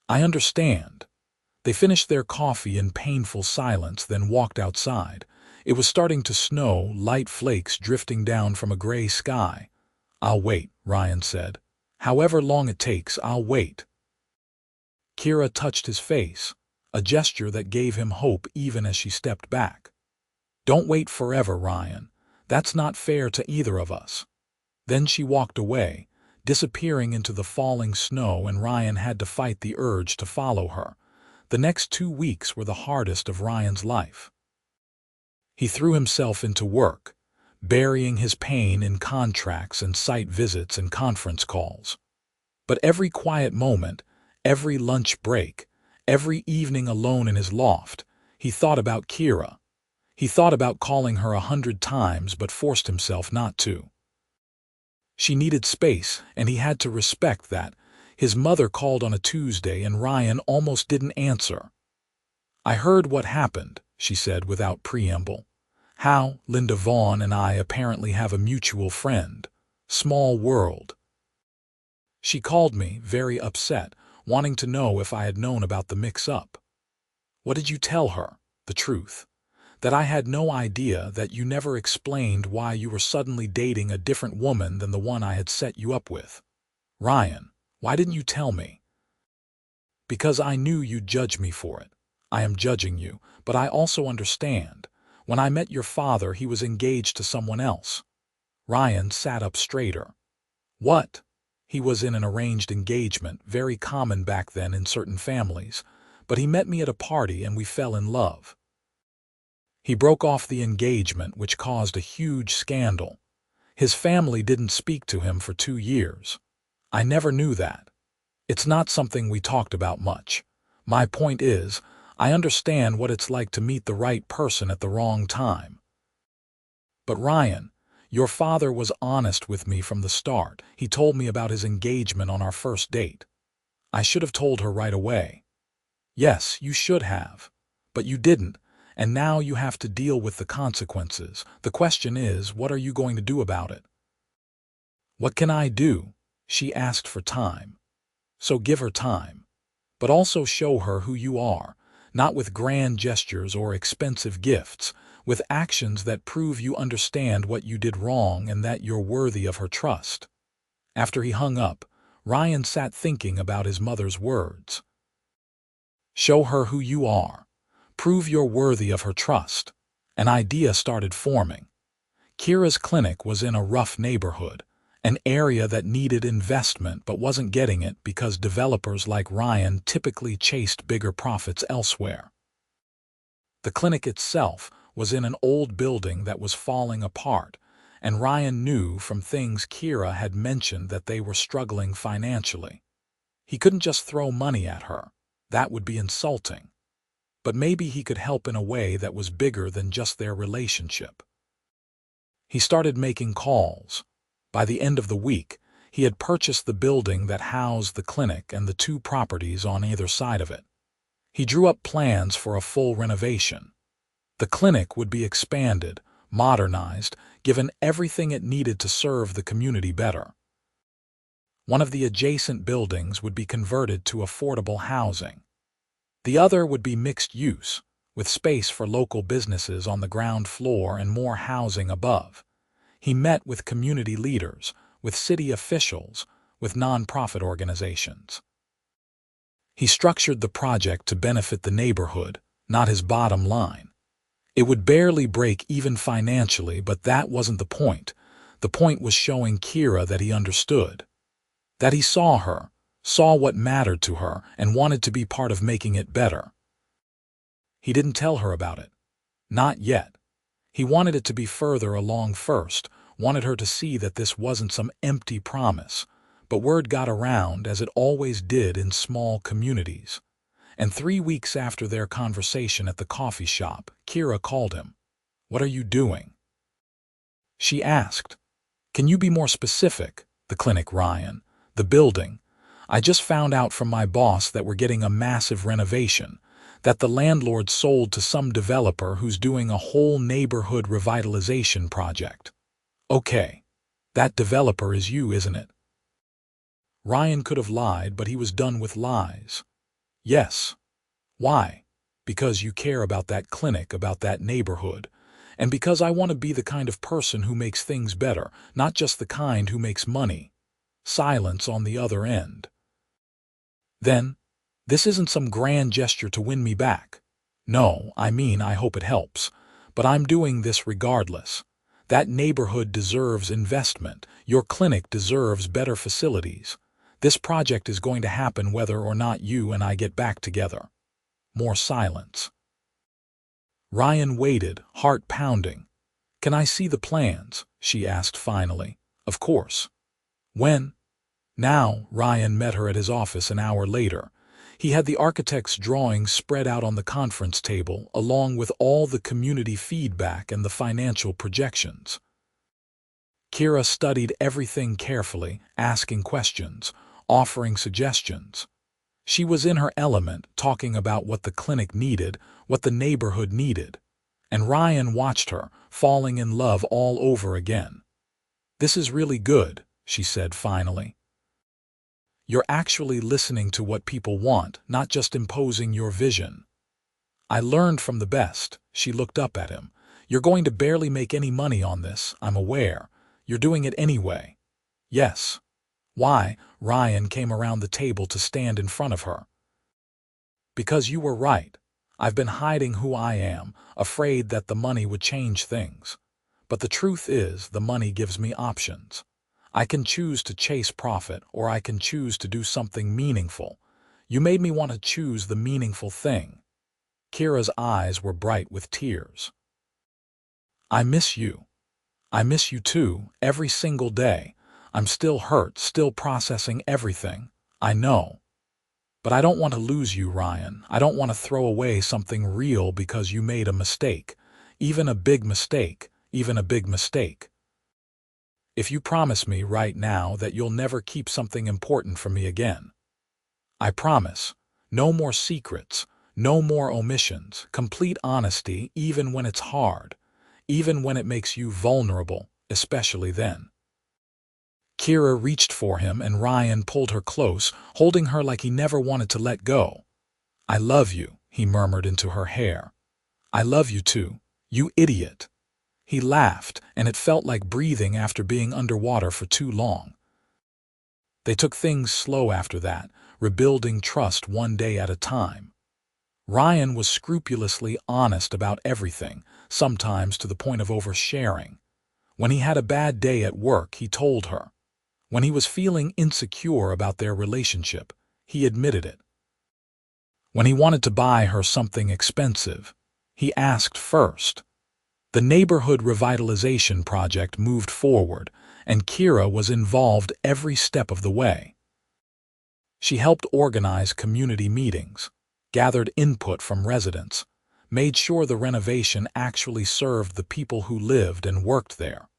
"I understand." They finished their coffee in painful silence, then walked outside. It was starting to snow, light flakes drifting down from a gray sky. "I'll wait," Ryan said. "However long it takes, I'll wait." Kira touched his face, a gesture that gave him hope even as she stepped back. "Don't wait forever, Ryan. That's not fair to either of us." Then she walked away, disappearing into the falling snow, and Ryan had to fight the urge to follow her. The next 2 weeks were the hardest of Ryan's life. He threw himself into work, burying his pain in contracts and site visits and conference calls. But every quiet moment, every lunch break, every evening alone in his loft, he thought about Kira. He thought about calling her 100 times, but forced himself not to. She needed space, and he had to respect that. His mother called on a Tuesday, and Ryan almost didn't answer. "I heard what happened," she said without preamble. "How, Linda Vaughn and I apparently have a mutual friend. Small world." She called me, very upset, wanting to know if I had known about the mix-up. "What did you tell her?" "The truth. That I had no idea, that you never explained why you were suddenly dating a different woman than the one I had set you up with." "Ryan, why didn't you tell me?" "Because I knew you'd judge me for it. I am judging you, but I also understand. When I met your father, he was engaged to someone else." Ryan sat up straighter. "What?" "He was in an arranged engagement, very common back then in certain families. But he met me at a party and we fell in love. He broke off the engagement, which caused a huge scandal. His family didn't speak to him for 2 years. I never knew that." It's not something we talked about much. My point is, I understand what it's like to meet the right person at the wrong time. But Ryan, your father was honest with me from the start. He told me about his engagement on our first date. I should have told her right away. Yes, you should have. But you didn't, and now you have to deal with the consequences. The question is, what are you going to do about it? What can I do? She asked for time. So give her time. But also show her who you are, not with grand gestures or expensive gifts, with actions that prove you understand what you did wrong and that you're worthy of her trust. After he hung up, Ryan sat thinking about his mother's words. Show her who you are. Prove you're worthy of her trust. An idea started forming. Kira's clinic was in a rough neighborhood, an area that needed investment but wasn't getting it because developers like Ryan typically chased bigger profits elsewhere. The clinic itself was in an old building that was falling apart, and Ryan knew from things Kira had mentioned that they were struggling financially. He couldn't just throw money at her. That would be insulting. But maybe he could help in a way that was bigger than just their relationship. He started making calls. By the end of the week, he had purchased the building that housed the clinic and the 2 properties on either side of it. He drew up plans for a full renovation. The clinic would be expanded, modernized, given everything it needed to serve the community better. One of the adjacent buildings would be converted to affordable housing. The other would be mixed use, with space for local businesses on the ground floor and more housing above. He met with community leaders, with city officials, with nonprofit organizations. He structured the project to benefit the neighborhood, not his bottom line. It would barely break even financially, but that wasn't the point. The point was showing Kira that he understood. That he saw her, saw what mattered to her, and wanted to be part of making it better. He didn't tell her about it. Not yet. He wanted it to be further along first, wanted her to see that this wasn't some empty promise. But word got around, as it always did in small communities. And 3 weeks after their conversation at the coffee shop, Kira called him. "What are you doing?" She asked. "Can you be more specific?" "The clinic, Ryan. The building. I just found out from my boss that we're getting a massive renovation, that the landlord sold to some developer who's doing a whole neighborhood revitalization project." "Okay. That developer is you, isn't it?" Ryan could have lied, but he was done with lies. "Yes." "Why?" "Because you care about that clinic, about that neighborhood. And because I want to be the kind of person who makes things better, not just the kind who makes money." Silence on the other end. "Then, this isn't some grand gesture to win me back." "No, I mean, I hope it helps. But I'm doing this regardless. That neighborhood deserves investment. Your clinic deserves better facilities. This project is going to happen whether or not you and I get back together." More silence. Ryan waited, heart pounding. "Can I see the plans?" she asked finally. "Of course." "When?" "Now." Ryan met her at his office an hour later. He had the architect's drawings spread out on the conference table, along with all the community feedback and the financial projections. Kira studied everything carefully, asking questions, offering suggestions. She was in her element, talking about what the clinic needed, what the neighborhood needed. And Ryan watched her, falling in love all over again. "This is really good," she said finally. "You're actually listening to what people want, not just imposing your vision." "I learned from the best." She looked up at him. "You're going to barely make any money on this, I'm aware. You're doing it anyway." "Yes." "Why?" Ryan came around the table to stand in front of her. "Because you were right. I've been hiding who I am, afraid that the money would change things. But the truth is, the money gives me options. I can choose to chase profit, or I can choose to do something meaningful. You made me want to choose the meaningful thing." Kira's eyes were bright with tears. "I miss you. I miss you too, every single day. I'm still hurt, still processing everything. I know. But I don't want to lose you, Ryan. I don't want to throw away something real because you made a mistake. Even a big mistake. Even a big mistake. If you promise me right now that you'll never keep something important from me again. I promise. No more secrets. No more omissions. Complete honesty, even when it's hard. Even when it makes you vulnerable, especially then. Kira reached for him and Ryan pulled her close, holding her like he never wanted to let go. I love you, he murmured into her hair. I love you too, you idiot. He laughed, and it felt like breathing after being underwater for too long. They took things slow after that, rebuilding trust one day at a time. Ryan was scrupulously honest about everything, sometimes to the point of oversharing. When he had a bad day at work, he told her. When he was feeling insecure about their relationship, he admitted it. When he wanted to buy her something expensive, he asked first. The neighborhood revitalization project moved forward, and Kira was involved every step of the way. She helped organize community meetings, gathered input from residents, made sure the renovation actually served the people who lived and worked there.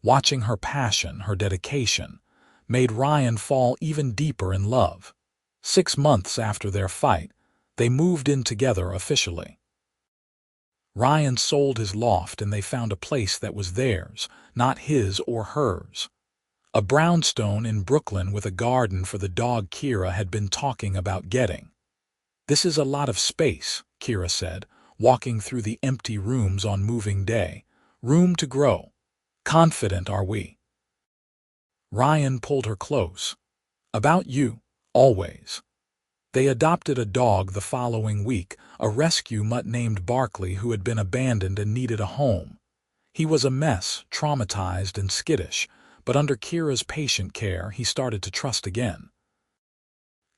Watching her passion, her dedication, made Ryan fall even deeper in love. 6 months after their fight, they moved in together officially. Ryan sold his loft and they found a place that was theirs, not his or hers. A brownstone in Brooklyn with a garden for the dog Kira had been talking about getting. This is a lot of space, Kira said, walking through the empty rooms on moving day. Room to grow. Confident are we. Ryan pulled her close. About you, always. They adopted a dog the following week, a rescue mutt named Barkley who had been abandoned and needed a home. He was a mess, traumatized and skittish, but under Kira's patient care, he started to trust again.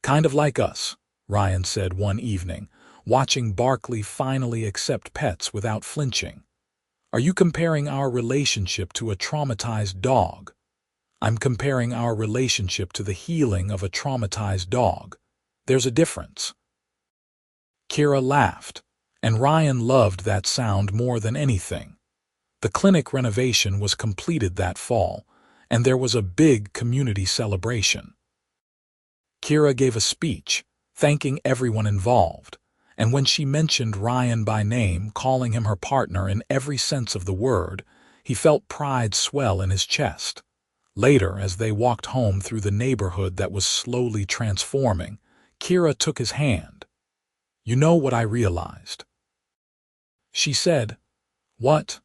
Kind of like us, Ryan said one evening, watching Barkley finally accept pets without flinching. Are you comparing our relationship to a traumatized dog? I'm comparing our relationship to the healing of a traumatized dog. There's a difference. Kira laughed, and Ryan loved that sound more than anything. The clinic renovation was completed that fall, and there was a big community celebration. Kira gave a speech, thanking everyone involved, and when she mentioned Ryan by name, calling him her partner in every sense of the word, he felt pride swell in his chest. Later, as they walked home through the neighborhood that was slowly transforming, Kira took his hand. You know what I realized? She said, What?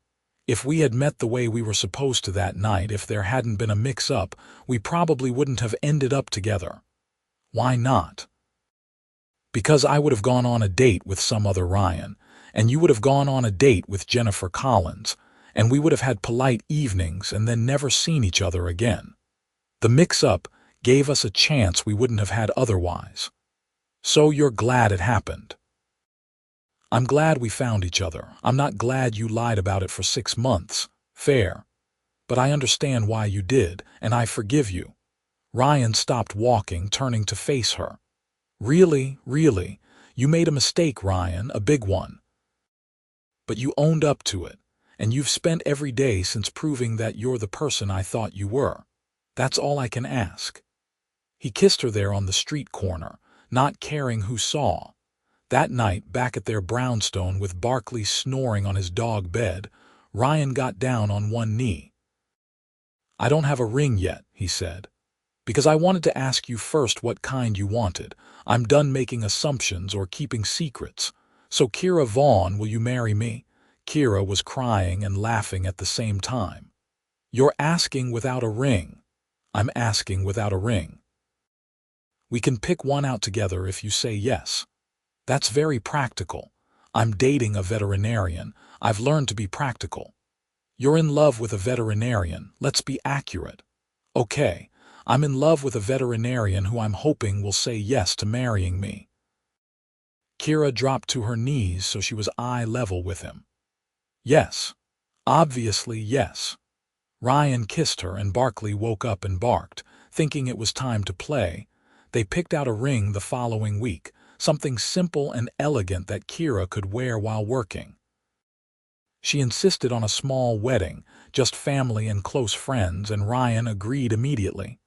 If we had met the way we were supposed to that night, if there hadn't been a mix-up, we probably wouldn't have ended up together. Why not? Because I would have gone on a date with some other Ryan, and you would have gone on a date with Jennifer Collins, and we would have had polite evenings and then never seen each other again. The mix-up gave us a chance we wouldn't have had otherwise. So you're glad it happened. I'm glad we found each other. I'm not glad you lied about it for 6 months. Fair. But I understand why you did, and I forgive you. Ryan stopped walking, turning to face her. Really, you made a mistake, Ryan, a big one. But you owned up to it, and you've spent every day since proving that you're the person I thought you were. That's all I can ask. He kissed her there on the street corner, not caring who saw. That night, back at their brownstone with Barkley snoring on his dog bed, Ryan got down on one knee. I don't have a ring yet, he said, because I wanted to ask you first what kind you wanted. I'm done making assumptions or keeping secrets. So Kira Vaughn, will you marry me? Kira was crying and laughing at the same time. You're asking without a ring. I'm asking without a ring. We can pick one out together if you say yes. That's very practical. I'm dating a veterinarian. I've learned to be practical. You're in love with a veterinarian. Let's be accurate. Okay, I'm in love with a veterinarian who I'm hoping will say yes to marrying me. Kira dropped to her knees so she was eye level with him. Yes. Obviously, yes. Ryan kissed her and Barkley woke up and barked, thinking it was time to play. They picked out a ring the following week, something simple and elegant that Kira could wear while working. She insisted on a small wedding, just family and close friends, and Ryan agreed immediately.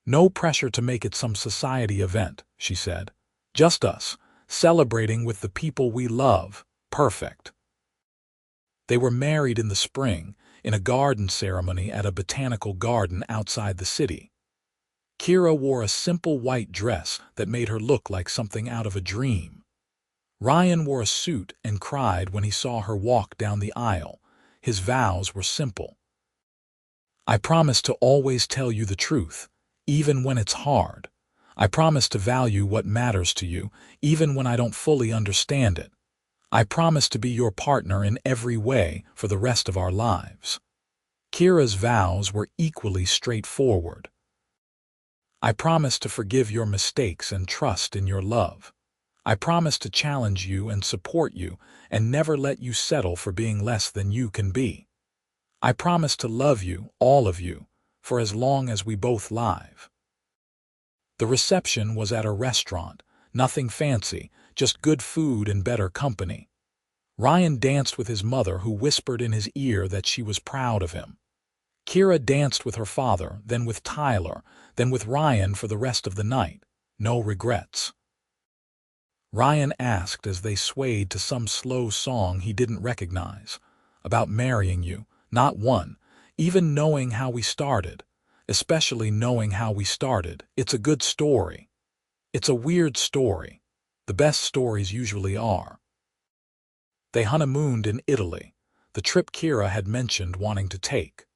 "No pressure to make it some society event," she said. "Just us, celebrating with the people we love. Perfect." They were married in the spring, in a garden ceremony at a botanical garden outside the city. Kira wore a simple white dress that made her look like something out of a dream. Ryan wore a suit and cried when he saw her walk down the aisle. His vows were simple. "I promise to always tell you the truth, even when it's hard. I promise to value what matters to you, even when I don't fully understand it. I promise to be your partner in every way for the rest of our lives." Kira's vows were equally straightforward. "I promise to forgive your mistakes and trust in your love. I promise to challenge you and support you and never let you settle for being less than you can be. I promise to love you, all of you, for as long as we both live." The reception was at a restaurant, nothing fancy, just good food and better company. Ryan danced with his mother, who whispered in his ear that she was proud of him. Kira danced with her father, then with Tyler, then with Ryan for the rest of the night. No regrets. Ryan asked as they swayed to some slow song he didn't recognize. "About marrying you, not one, even knowing how we started. Especially knowing how we started. It's a good story. It's a weird story. The best stories usually are." They honeymooned in Italy, the trip Kira had mentioned wanting to take.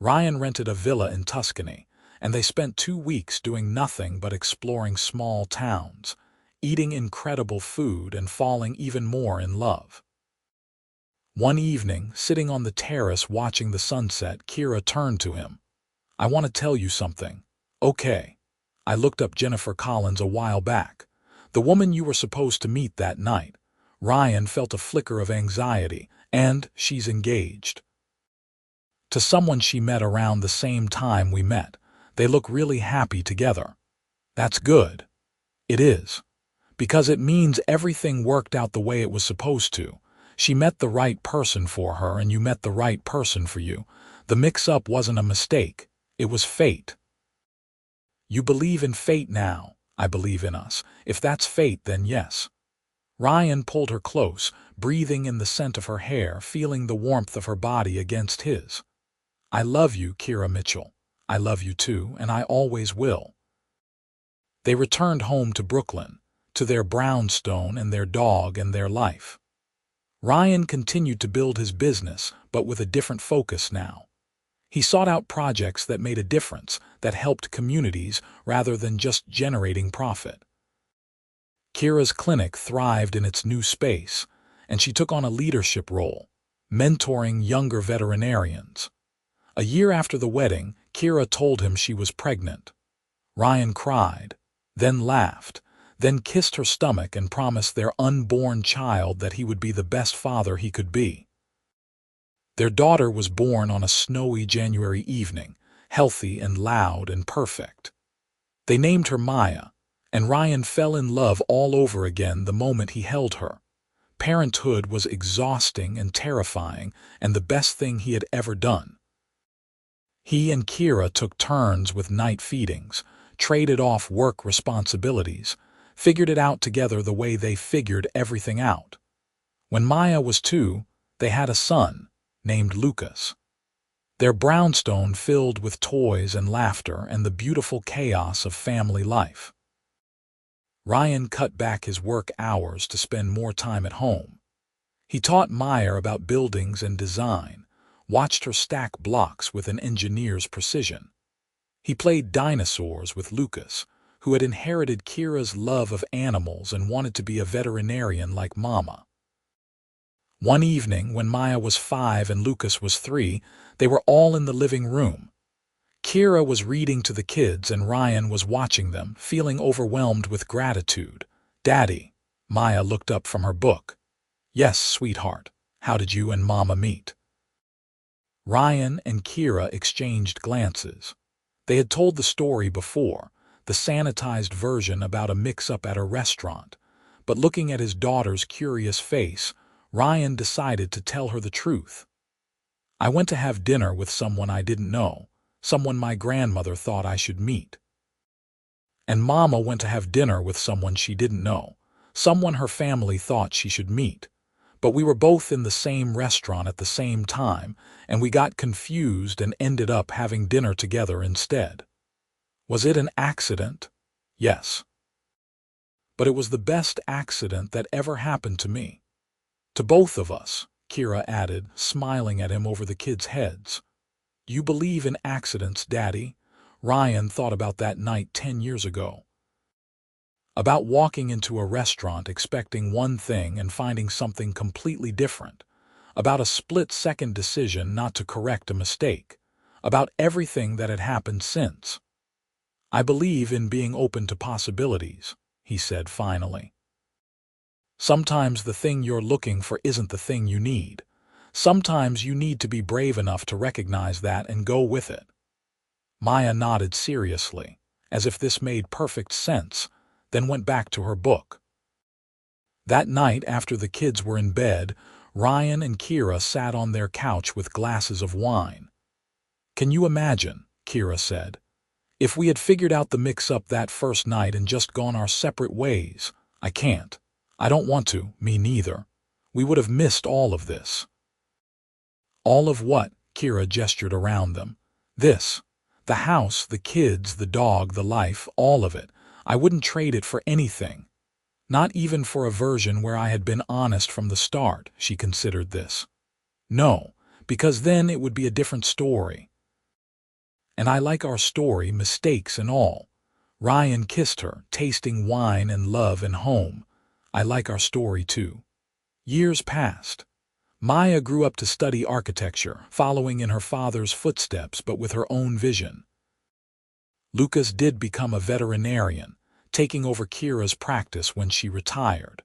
Ryan rented a villa in Tuscany, and they spent 2 weeks doing nothing but exploring small towns, eating incredible food and falling even more in love. One evening, sitting on the terrace watching the sunset, Kira turned to him. "I want to tell you something." "Okay." "I looked up Jennifer Collins a while back, the woman you were supposed to meet that night." Ryan felt a flicker of anxiety, "and she's engaged to someone she met around the same time we met. They look really happy together." "That's good." "It is. Because it means everything worked out the way it was supposed to. She met the right person for her and you met the right person for you. The mix-up wasn't a mistake. It was fate." "You believe in fate now." "I believe in us. If that's fate, then yes." Ryan pulled her close, breathing in the scent of her hair, feeling the warmth of her body against his. "I love you, Kira Mitchell. I love you too, and I always will." They returned home to Brooklyn, to their brownstone and their dog and their life. Ryan continued to build his business, but with a different focus now. He sought out projects that made a difference, that helped communities rather than just generating profit. Kira's clinic thrived in its new space, and she took on a leadership role, mentoring younger veterinarians. A year after the wedding, Kira told him she was pregnant. Ryan cried, then laughed, then kissed her stomach and promised their unborn child that he would be the best father he could be. Their daughter was born on a snowy January evening, healthy and loud and perfect. They named her Maya, and Ryan fell in love all over again the moment he held her. Parenthood was exhausting and terrifying, and the best thing he had ever done. He and Kira took turns with night feedings, traded off work responsibilities, figured it out together the way they figured everything out. When Maya was 2, they had a son, named Lucas. Their brownstone filled with toys and laughter and the beautiful chaos of family life. Ryan cut back his work hours to spend more time at home. He taught Maya about buildings and design, watched her stack blocks with an engineer's precision. He played dinosaurs with Lucas, who had inherited Kira's love of animals and wanted to be a veterinarian like Mama. One evening, when Maya was 5 and Lucas was 3, they were all in the living room. Kira was reading to the kids and Ryan was watching them, feeling overwhelmed with gratitude. "Daddy." Maya looked up from her book. "Yes, sweetheart. How did you and Mama meet?" Ryan and Kira exchanged glances. They had told the story before, the sanitized version about a mix-up at a restaurant. But looking at his daughter's curious face, Ryan decided to tell her the truth. "I went to have dinner with someone I didn't know, someone my grandmother thought I should meet. And Mama went to have dinner with someone she didn't know, someone her family thought she should meet. But we were both in the same restaurant at the same time, and we got confused and ended up having dinner together instead. Was it an accident? Yes. But it was the best accident that ever happened to me. To both of us," Kira added, smiling at him over the kids' heads. "You believe in accidents, Daddy?" Ryan thought about that night 10 years ago. About walking into a restaurant expecting one thing and finding something completely different. About a split-second decision not to correct a mistake. About everything that had happened since. "I believe in being open to possibilities," he said finally. "Sometimes the thing you're looking for isn't the thing you need. Sometimes you need to be brave enough to recognize that and go with it." Maya nodded seriously, as if this made perfect sense, then went back to her book. That night, after the kids were in bed, Ryan and Kira sat on their couch with glasses of wine. "Can you imagine," Kira said, "if we had figured out the mix-up that first night and just gone our separate ways? I can't. I don't want to, me neither. We would have missed all of this." "All of what?" Kira gestured around them. "This. The house, the kids, the dog, the life, all of it. I wouldn't trade it for anything. Not even for a version where I had been honest from the start," she considered this. "No, because then it would be a different story. And I like our story, mistakes and all." Ryan kissed her, tasting wine and love and home. "I like our story too." Years passed. Maya grew up to study architecture, following in her father's footsteps but with her own vision. Lucas did become a veterinarian, taking over Kira's practice when she retired.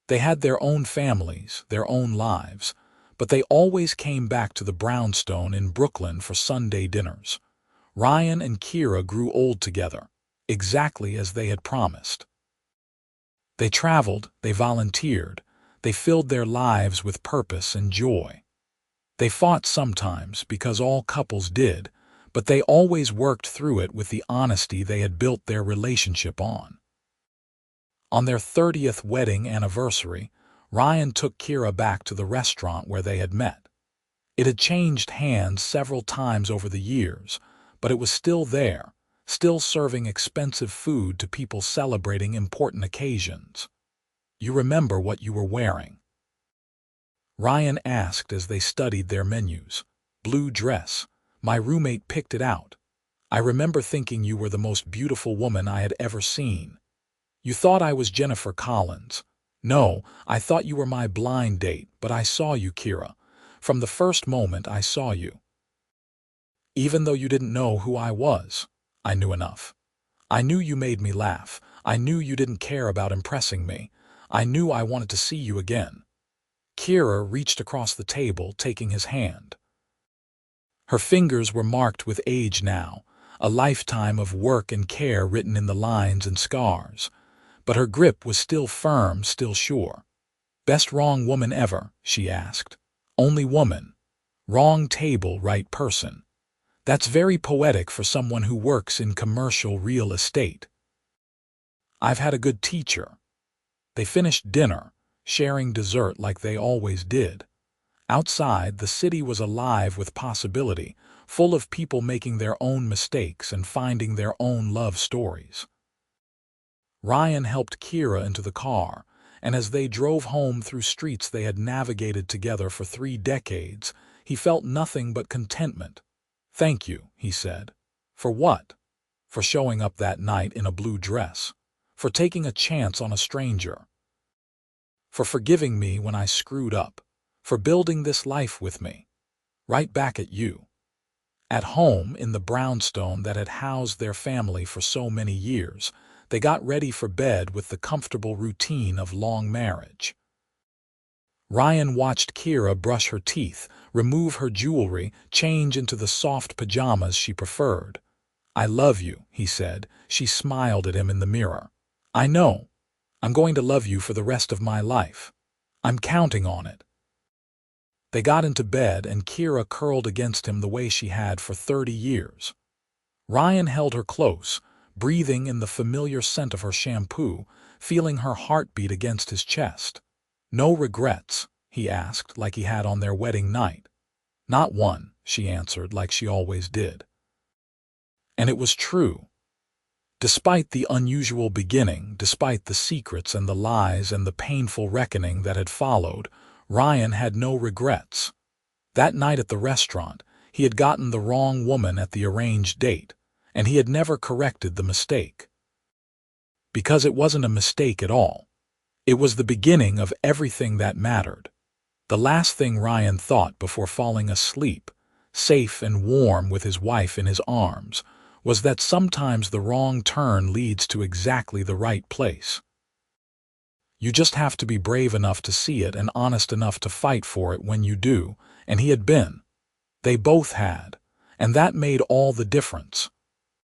They had their own families, their own lives, but they always came back to the brownstone in Brooklyn for Sunday dinners. Ryan and Kira grew old together, exactly as they had promised. They traveled, they volunteered, they filled their lives with purpose and joy. They fought sometimes, because all couples did, but they always worked through it with the honesty they had built their relationship on. On their 30th wedding anniversary, Ryan took Kira back to the restaurant where they had met. It had changed hands several times over the years, but it was still there, still serving expensive food to people celebrating important occasions. "You remember what you were wearing?" Ryan asked as they studied their menus. "Blue dress. My roommate picked it out. I remember thinking you were the most beautiful woman I had ever seen. You thought I was Jennifer Collins. No, I thought you were my blind date, but I saw you, Kira. From the first moment I saw you. Even though you didn't know who I was, I knew enough. I knew you made me laugh. I knew you didn't care about impressing me. I knew I wanted to see you again." Kira reached across the table, taking his hand. Her fingers were marked with age now, a lifetime of work and care written in the lines and scars. But her grip was still firm, still sure. "Best wrong woman ever?" she asked. "Only woman. Wrong table, right person. That's very poetic for someone who works in commercial real estate." "I've had a good teacher." They finished dinner, sharing dessert like they always did. Outside, the city was alive with possibility, full of people making their own mistakes and finding their own love stories. Ryan helped Kira into the car, and as they drove home through streets they had navigated together for 3 decades, he felt nothing but contentment. "Thank you," he said. "For what?" "For showing up that night in a blue dress. For taking a chance on a stranger. For forgiving me when I screwed up. For building this life with me. Right back at you." At home, in the brownstone that had housed their family for so many years, they got ready for bed with the comfortable routine of long marriage. Ryan watched Kira brush her teeth, remove her jewelry, change into the soft pajamas she preferred. "I love you," he said. She smiled at him in the mirror. "I know. I'm going to love you for the rest of my life. I'm counting on it." They got into bed, and Kira curled against him the way she had for 30 years. Ryan held her close, breathing in the familiar scent of her shampoo, feeling her heartbeat against his chest. "No regrets?" he asked, like he had on their wedding night. "Not one," she answered, like she always did. And it was true. Despite the unusual beginning, despite the secrets and the lies and the painful reckoning that had followed, Ryan had no regrets. That night at the restaurant, he had gotten the wrong woman at the arranged date, and he had never corrected the mistake. Because it wasn't a mistake at all. It was the beginning of everything that mattered. The last thing Ryan thought before falling asleep, safe and warm with his wife in his arms, was that sometimes the wrong turn leads to exactly the right place. You just have to be brave enough to see it and honest enough to fight for it when you do, and he had been. They both had, and that made all the difference.